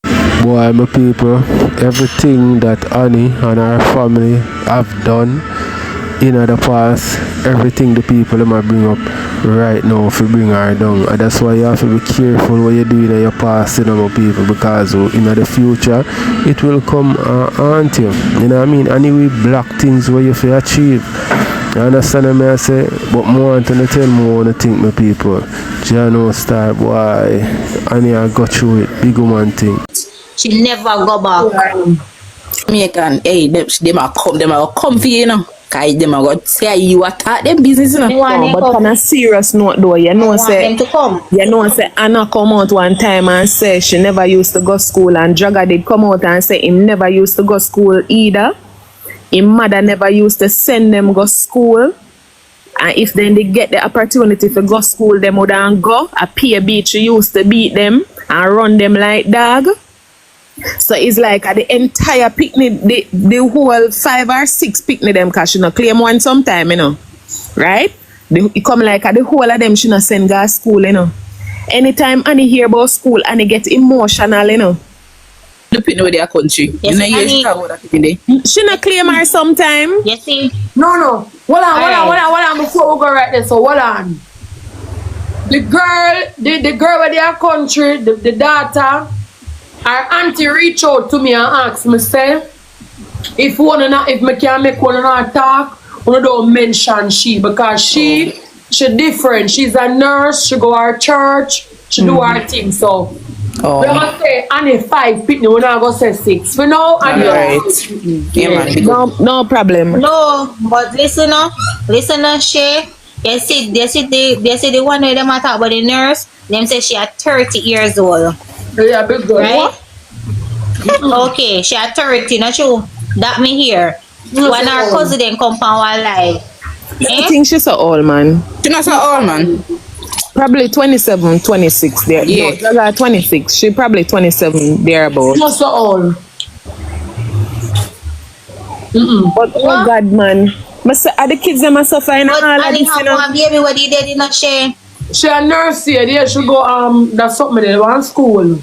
Boy, my people, everything that Annie and her family have done in the past, everything the people them might bring up right now if you bring her down. And that's why you have to be careful what you do in your past, you know, my people, because in the future it will come haunt you. You know what I mean? And it will block things where you feel achieve. You understand what I say? But more than 10 more to think, my people. Jano star boy, Annie I got through it, big woman thing. She never go back. Jamaican, hey, them are come for you, you know. Cause them are going to say you attack them business, you know. No, but on a serious note though, you know say them to come. You know say Anna come out one time and say she never used to go school, and Jagger did come out and say him never used to go school either. His mother never used to send them go school. And if then they get the opportunity to go school, them would go. A peer beat, she used to beat them and run them like dog. So it's like at the entire picnic, the whole 5 or 6 picnic them, cause she no claim one sometime, you know. Right? It come like at the whole of them, she no send go to school, you know. Anytime Annie hear about school, Annie get emotional, you know. The picnic with their country. Yes, you know, you about that picnic. She no claim her sometime. You see? No. Hold on, before we go right there. So hold on. The girl with their country, the daughter, her auntie reach out to me and ask me, say, if me can make one of her talk, we don't mention she, because she different. She's a nurse, she go to her church, she do her thing, so we must say Annie 5 picnic, we're not going to say 6. For now, Annie right. Yeah, no problem. No, but listen, Shay. They see the one where them talk about the nurse. Them say she at 30 years old. Yeah, big girl. Right? Okay, she at 30, not true. That me here. When her cousin then come from our life. I think she's so old, man. She's not so old, man. Probably 27, 26 there. Yeah. No, 26. She probably 27 thereabout. Not so old. But oh God, man. Are the kids them are suffering all But of Annie this, have you know? one baby what he did in a Shay. She a nurse here. There she go. That's something they want school.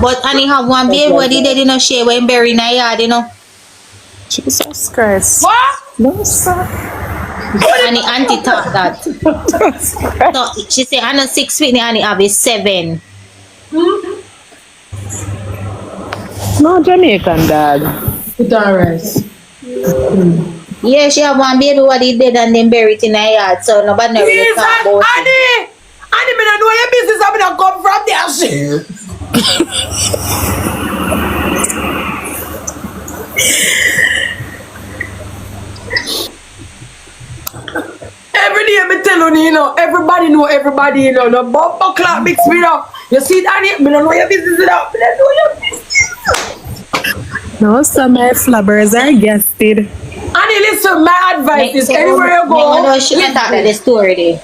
But Annie have one baby where they did in Shay when buried in a yard, you know. Jesus Christ. What? No, sir. And the auntie thought that. So she said, I'm not 6 feet, and have is 7. No Jamaican dog. It's alright. Yeah, she have one baby what he did and then buried in a yard. So nobody know really talk about it. Annie, me don't know your business. I'm gonna come from there. Shit. Every day I tell you, everybody know everybody, the bumper clock mix me up. You see that? Me don't know your business enough. Me don't know your business. No, some my flabbers are guested. Annie, listen, my advice is anywhere you go. No, she not talk the story there.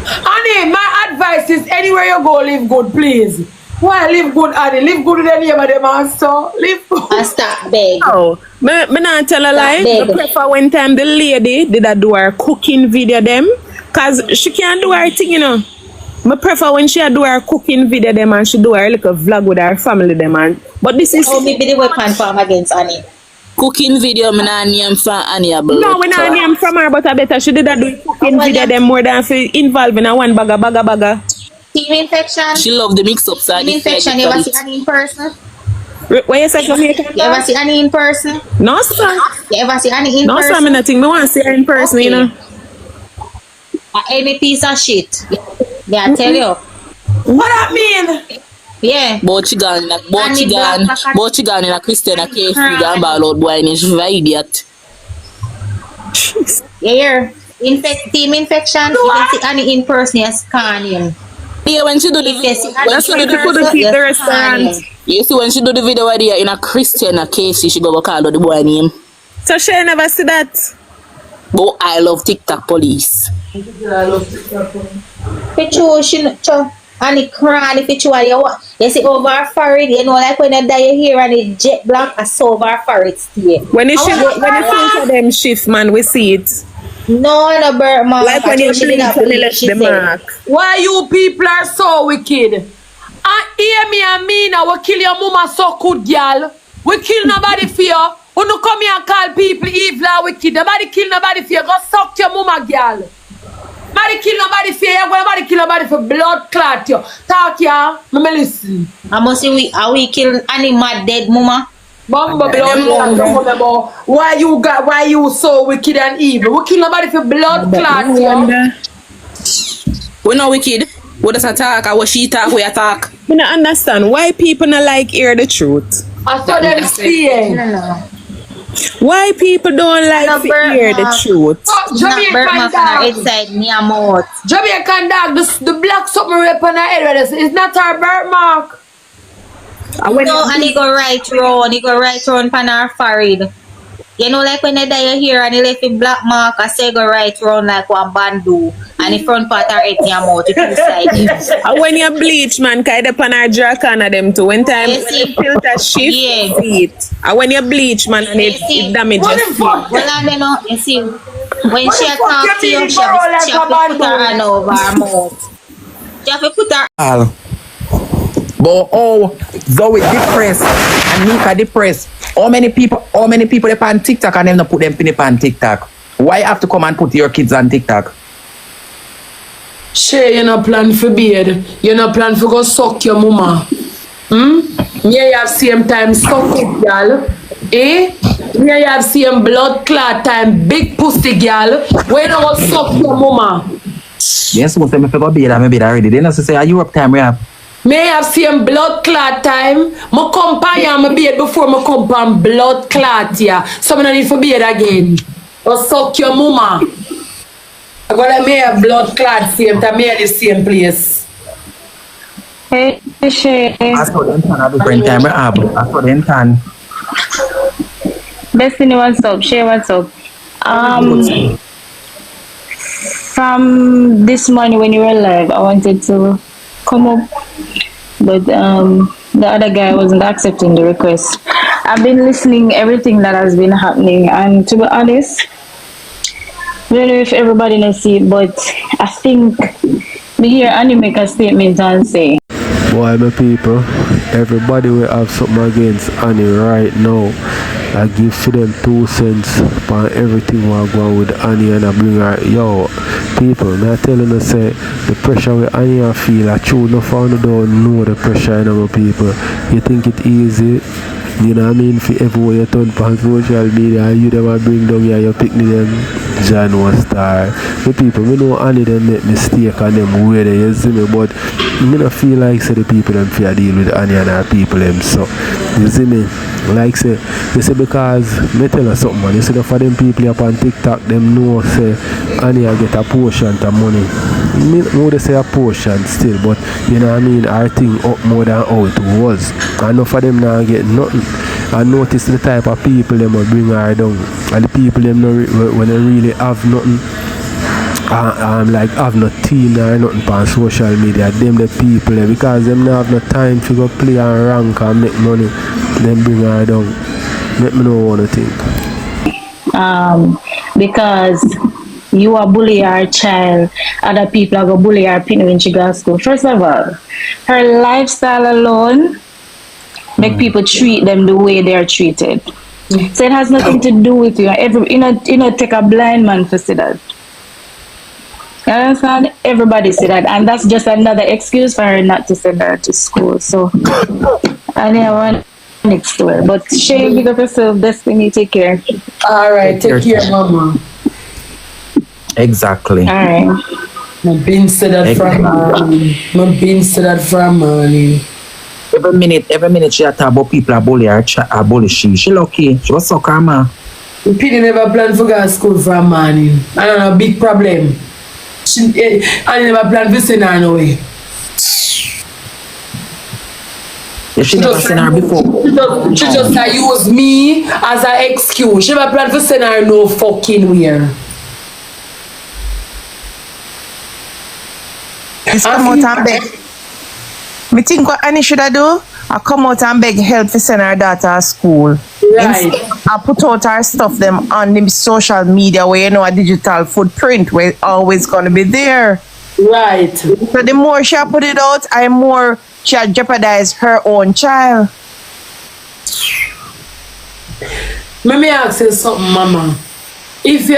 Annie, my advice is anywhere you go, live good, please. Why live good, Annie? Live good with the name of them also. Live good. And stop beg. Oh, me not tell a lie. I prefer when time the lady did a do her cooking video them. Cause she can't do her thing, I prefer when she do her cooking video them and she do her like a vlog with her family them and but this is how maybe the weapon farm against Annie. Cooking video, me not name for Annie. No, we not name from her, but I better she did a do cooking video them more than for involving a one bagger. Team infection. She love the mix up side. Team infection, you ever see Annie in person? What you say, Jamaica? You ever see Annie in person? No, sir. You ever see Annie in no, person? No, sir, me nothing. Me want to see her in person, okay. Any piece of shit. Yeah, I tell you. What that mean? Yeah. But she gone in a Christian case. You gone ball out boy and she's an idiot. Yeah, team infection. You can see Annie in person, you scan him. Yeah, when she do the video, you see when she do the video where they are in a Christian case, she go call out the boy name. So she never see that. But I love TikTok police. And it crying if you see over her forehead, like when they die here and it jet black, I saw over her forehead stay. When you see them shift, man, we see it. No birthmark. Like when you bleed and you left the mark. Why you people are so wicked? And hear me and me now, we kill your mama so good, girl. We kill nobody for you. When you come here and call people evil and wicked, nobody kill nobody for you. Go suck your mama, girl. Nobody kill nobody for you. Nobody kill nobody for blood clot you. Talk ya, me listen. I must say we kill animal dead mama. Why you so wicked and evil? We kill nobody for blood clot you. We not wicked. What does attack or what she talk, we attack. I don't understand why people not like hear the truth. I saw them saying. Why people don't like to hear the truth? Jamaican dog, the black something right on her head. It's not her birthmark. No, and he go right round on her forehead. You know, like when they die here and he left a black mark, I say go right round like one bandu. And the front part are eating your mouth to the side. And when you bleach, man, kind of on our jack and them too. When time when the filter shift, see it. And when you bleach, man, and it damages. Well, I know, you see, when she talk to you, she have to put her hand over her mouth. She have to put her... But Zoe depressed and Meka depressed. How many people they on TikTok and them not put them pin on TikTok? Why you have to come and put your kids on TikTok? Shay, you no plan for beard. You no plan for go suck your mama. Yeah, you have same time suck it, girl. Yeah, you have same blood clot time, big pussy, girl. Where you no go suck your mama? Yes, so say me for go beard and me beard already. They not say a Europe time we have. May have seen blood clot time. I come pan my beard before I come pan blood clot yeah. So I don't need for beard again. Or suck your mama. I gotta make a blood clot same time, may the same place. Hey, Shay. I saw them turn a different time I saw them turn. Destiny, what's up? Shay, what's up? From this morning when you were live, I wanted to come up, but the other guy wasn't accepting the request. I've been listening everything that has been happening, and to be honest, don't know if everybody knows see it, but I think me hear Annie make a statement and say, boy, my people, everybody will have something against Annie right now. I give for them 2 cents on everything we're going with Annie and I bring her. Yo, people, me I telling you say the pressure with Annie I feel I true enough on the don't know the pressure, you know, my people. You think it easy? You know what I mean? For everywhere you turn on social media, you them a bring down here, you pick me them John was star. The people, we know Annie them make mistake and them way there, you see me, but I don't feel like say the people them fear deal with Annie and our people them, so you see me? Like say, you see because me tell you something, man, you see the for them people up on TikTok, them know say Annie I get a portion of money. Me would say a portion still, but you know what I mean, our thing up more than how it was. And enough of them now get nothing. I notice the type of people them will bring her down. And the people them when they really have nothing, like have no team or nothing on social media, them the people there, because them not have no time to go play and rank and make money, them bring her down. Let me know what you think. Because you are bully our child, other people are going to bully our pin when she goes to school. First of all, her lifestyle alone make people treat them the way they are treated. So it has nothing to do with you. You know, take a blind man to see that. You understand? Everybody see that, and that's just another excuse for her not to send her to school. So I never want next to her. But Shay, big up yourself, Destiny, take care. All right, take care, mama. Exactly. All right. I've been said that from morning. Every minute she talk about people are bully her, bully she. She lucky. She was so calm, man. The PD never planned for go to school from morning. I don't know, big problem. I never planned to send her no way. Yeah, she never seen her before. She just use me as an excuse. She never planned to send her no fucking where. Just come out and beg. Me think what Annie should I do? I come out and beg help to send her daughter to school. Right. I put out her stuff them on the social media where you know a digital footprint where it's always gonna be there. Right. So the more she put it out, the more she jeopardize her own child. Let me ask you something, mama. If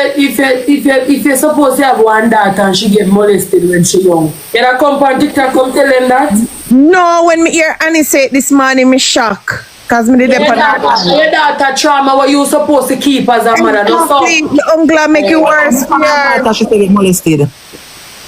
you're supposed to have one daughter and she get molested when she young, you not come on TikTok come tell them that? No, when me hear Annie say it this morning, me shock. Cause me did your daughter trauma what you supposed to keep as a mother. The uncle make it worse. Yeah. She get molested.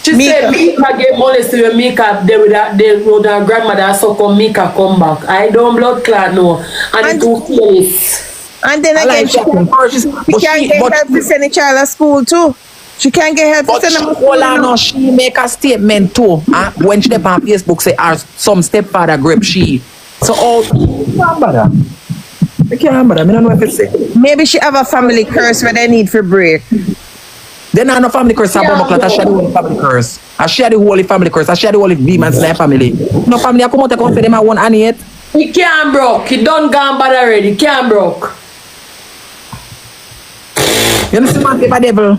She said Meka get molested when Meka they with her grandmother, so come Meka come back. I don't blood clot no. And it too fearless. And then again, she can't get help to send a child to school too. She can't get help to send them to school. No, she make a statement too. When she on Facebook say some stepfather grape she. So all I can't bother. I don't know what to say. Maybe she have a family curse where they need for break. Then I no family curse. I share the whole family curse. I share the whole family curse. I share the whole Bman's family. No family I come out and come say them I want Annie yet. He can't broke. He done gone bad already. He can't broke. You understand my paper devil?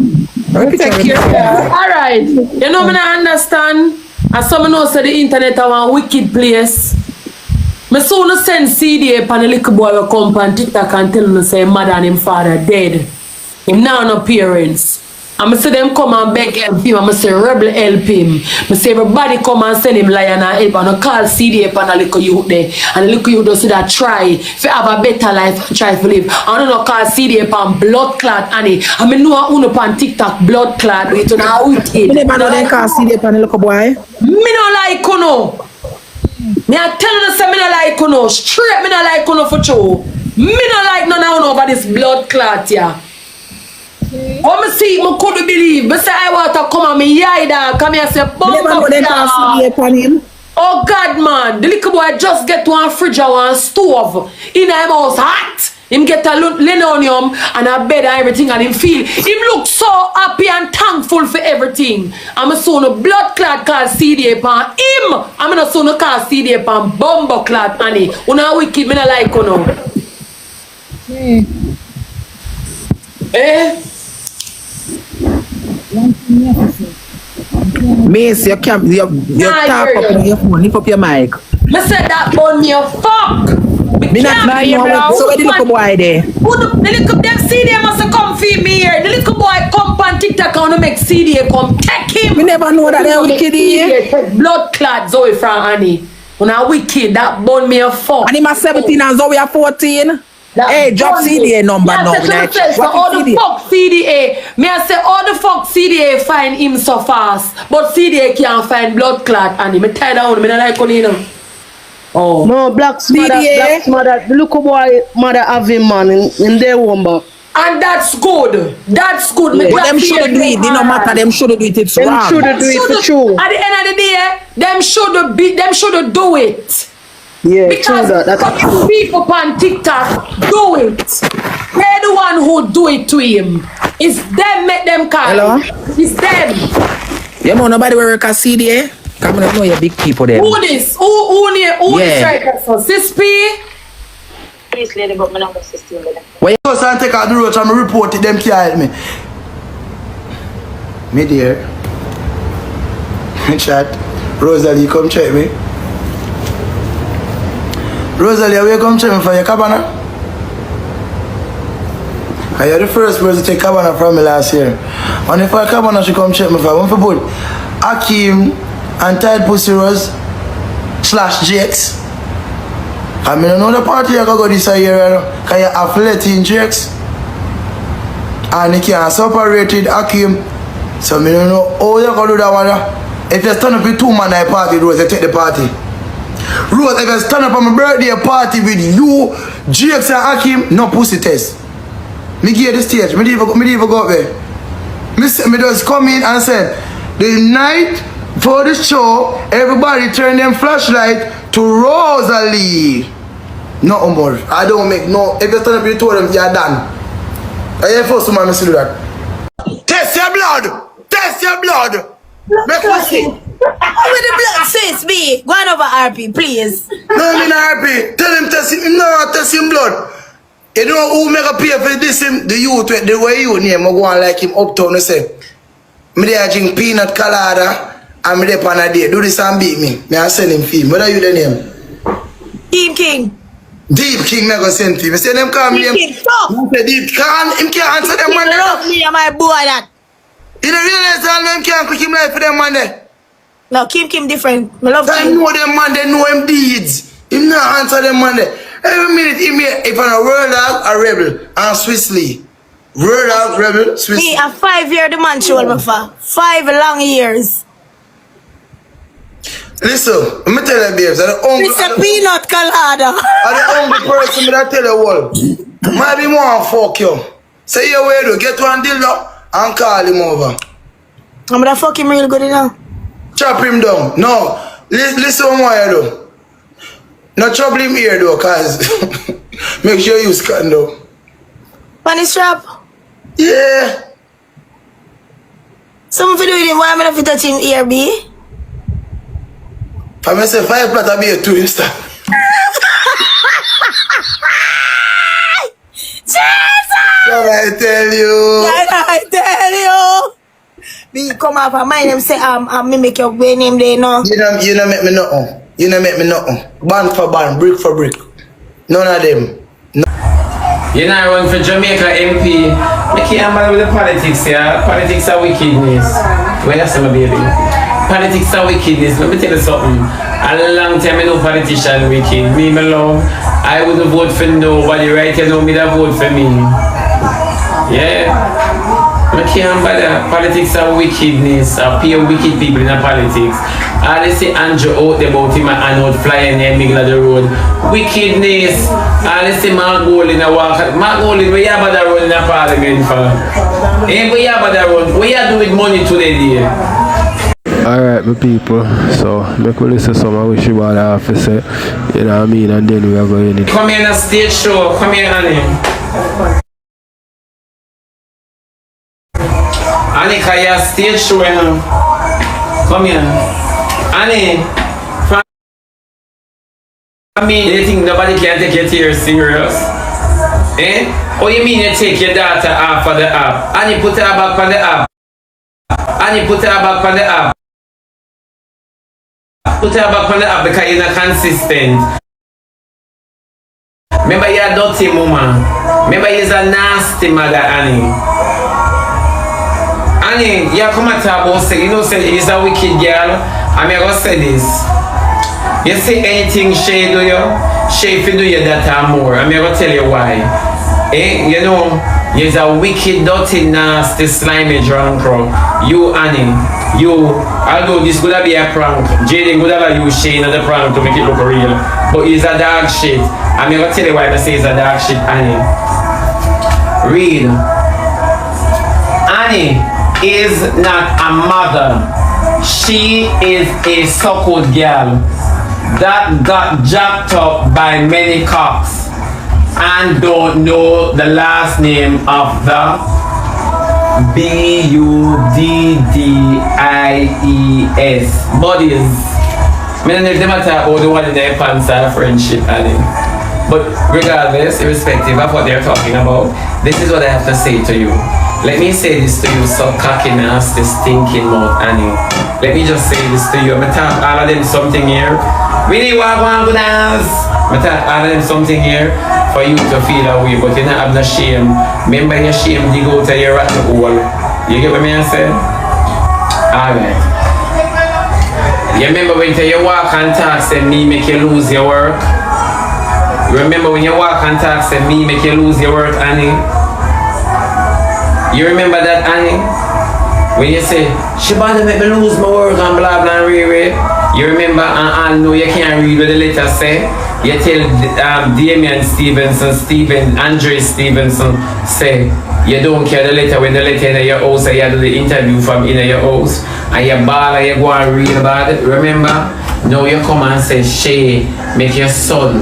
Alright. You know me not understand. As some know say the internet are one wicked place. Me soon send CD upon the little boy will come on TikTok and tell him say mother and him father dead. Him now no parents. And I say them come and beg help him. And I say rebel help him. I say everybody come and send him lion and help. And I call CD upon the little youth there. And the little youth does that try to have a better life and try to live. And I call CD upon blood clot Annie. I mean know I upon TikTok blood clot with you now with it. Me never know they call CD upon the little boy. Me no like you know. Me I tell you say me no like you know. Straight me no like you know for true. Me no like none of over this blood clot here. What me see, I couldn't believe. But say I want to come and me yai dog. Come here and say, oh God man, the little boy just get one fridge and one stove. In him house hot. Him get a linoleum and a bed and everything and him feel. Him look so happy and thankful for everything. I'm a son of blood clot called CD upon him. I'm a son of called CD upon bumbo clot Annie. Una wicked, me not like you know. Eh? Mace, you can't, you tap up on your phone, lift up your mic. Me said that bun me a fuck. Me not know, so where the little boy there? The little them CD must come feed me here. The little boy come on TikTok and make CD come take him. We never know that they're wicked here. Blood clot Zoe from Annie. When I wicked, that bun me a fuck. And him a 17 and Zoe a 14. Hey, drop CDA number now. So all the fuck CDA. Me I say all the fuck CDA find him so fast. But CDA can't find blood clot and him. I tired of him. I like on him. Oh. No, Black's mother, the little boy mother have him man in their womb. And that's good. That's good. Yeah. But them should do it. It no matter. Them should do it. It's them wrong. Should do it for sure. At the end of the day, them should do it. Yeah, because true that's true. People on TikTok do it. They're the one who do it to him. It's them make them call. Hello? It's them. You know nobody will work a CDA? Come on, know your big people there. Who this? Who this right there? So Sispy? Please, lady, got my number 16 with them. When you go and take out the road and report it, them can't help me. Me dear. Chat. Rosealee, come check me. Rosealee, will you come check me for your cabana? You're the first person to take cabana from me last year. And if I cabana, she come check me for. I want to put Akeem and Tide Pussy Rose / Jakes. I mean, another party I go this year, because you have 13 Jakes. And you can't separate it, Akeem. So I don't know how you can do that one. If you stand up with 2 man at party, Rose, you take the party. Rose, if you stand up on my birthday party with you, Jakes and Akeem, no pussy test. Me give the stage, me even go up there. Me just come in and said, the night for the show, everybody turn them flashlight to Rosealee. No more. I don't make no. If you stand up, you told them you're done. I hear first man to do that. Test your blood. Test your blood. Make us see. With the blood says me. Go on over RP, please. No, me not RP. Tell him test him. No, test him blood. You know who make a pay for this him? The youth, the way you name, I go on like him uptown, I say. Me there drink peanut colada and me there pan a day. Do this and beat me. Me I send him fee. What are you the name? Team King. Deep King me go send fee. Me say them call me. Team King, stop. Say Deep King, him can't answer them man. Love me and my boy that. You don't realize all them can't quick him life for them man there. No, Kim different. Me love Kim. Know them man, they know him deeds. Him not answer them man there. Every minute him here, if I'm a world dog, a rebel, and Swissley. World dog, rebel, Swissley. Me, a 5 year the man showed me for. 5 long years. Listen, let me tell you, babes, I'm the only Mr. Peanut Colada. I'm the only person that tell you all. Might be more fuck you. Say your way to get one dildo and call him over. I'm gonna fuck him real good enough. Chop him down. No, listen what you do. Not trouble him here though, cause make sure you use cotton though. Funny strap? Yeah. Something to do with him, why am I not touch him ear, B? I say 5 plot I be a 2 insta. Jesus! I tell you. I tell you. B come up and mind him say me make your way name there no. You don't make me nothing. You don't make me nothing. Band for band, brick for brick. None of them. No. You know, I run for Jamaica MP. I can't bother with the politics, yeah. Politics are wickedness. Where that's my baby. Politics are wickedness. Let me tell you something. A long time I know politician wicked. Me, my love, I wouldn't vote for nobody, right? You know me that vote for me. Yeah. I can't bother. Politics are wickedness. I pay wicked people in the politics. I see Andrew out there about him and out flying in the middle of the road. Wickedness. I see Mark Golding a walk. Mark Golding, where you have that road in the parliament for? Eh, where you have that road? What you do with money today, dear? Alright, my people. So, make we listen to some of what you want to have to say. You know what I mean? And then we are going in. Come here in a stage show. Come here, Annie. Annie, can you stage show now? Come here. Annie, I mean, you think nobody can take your tears serious? Eh? What you mean you take your daughter off of the app? And you put her back on the app? And you put her back on the app. Put her back on the app because you're not consistent. Remember you're a dirty woman. Remember you're a nasty mother, Annie. Annie, you come at her about say, you know, say you're a wicked girl. I'm going to say this. You see anything Shay do you? Shay if you do you that and more. I'm going to tell you why. Eh? You know, you're a wicked, dirty, nasty, slimy drunk crow. You, Annie, you, although this could be a prank, Jayden could have used Shay in the prank to make it look real. But it's a dog shit. I'm going to tell you why I say it's a dog shit, Annie. Read. Annie is not a mother. She is a so-called girl that got jacked up by many cops and don't know the last name of the B-U-D-D-I-E-S bodies. I don't know if they matter about the one in their pants are friendship, Annie. But regardless, irrespective of what they're talking about, this is what I have to say to you. Let me say this to you, so cocky, nasty, stinking mouth, Annie. Let me just say this to you. I'm talk all of them something here. Really want to go dance. I'm talk all of them something here for you to feel away, but you don't have no shame. Remember your shame, dig out of your rotten hole. You get what I say? Alright. You remember when you walk and talk, say me make you lose your work? You remember when you walk and talk, say me make you lose your work, Annie? You remember that, Annie? When you say, she about to make me lose my work and blah blah and reread. You remember, and no, you can't read what the letter say. You tell Damian Stevenson, Andre Stevenson, say, you don't care the letter when the letter in your house, and you do the interview from in your house, and you ball and you go and read about it. Remember? Now you come and say, Shay, make your son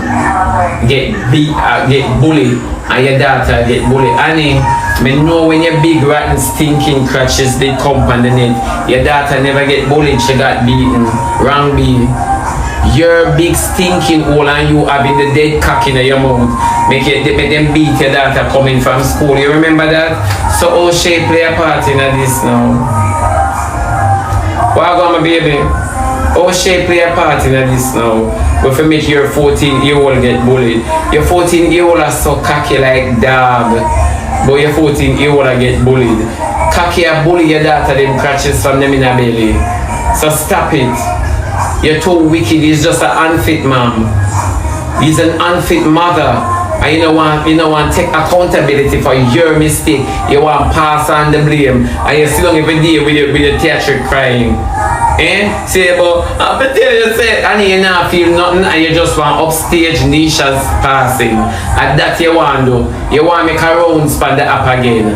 get beat, get bullied, and your daughter get bullied. Annie, me know when your big rotten stinking crutches they come on the net, your daughter never get bullied, she got beaten. Wrong beat. Your big stinking hole and you having the dead cock in your mouth. Make them beat your daughter coming from school. You remember that? So oh Shay play a part in this now. What go my baby? Oh Shay play a part in this now. If you make your 14-year-old get bullied. Your 14-year-old are so cocky like dog. But your 14-year-old get bullied. Cocky a bully your daughter, them crutches from them in her belly. So stop it. You're too wicked. He's just an unfit mom. He's an unfit mother. And you don't want to take accountability for your mistake. You want to pass on the blame. And you still don't even deal with your theatric crying. Eh? Say, but I tell you, say, and you not feel nothing, and you just want upstage Nisha's passing. And that you want to do. You want to make a round span the up again.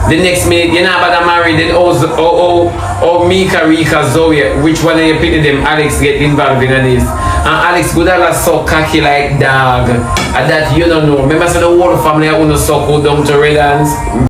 The next minute, you're not about to marry, then Meka, Rika, Zoe, which one of you pick them, Alex get involved in this. And Alex good have so cocky like dog. And that you don't know. Remember, so the whole family are going to suck down to red hands.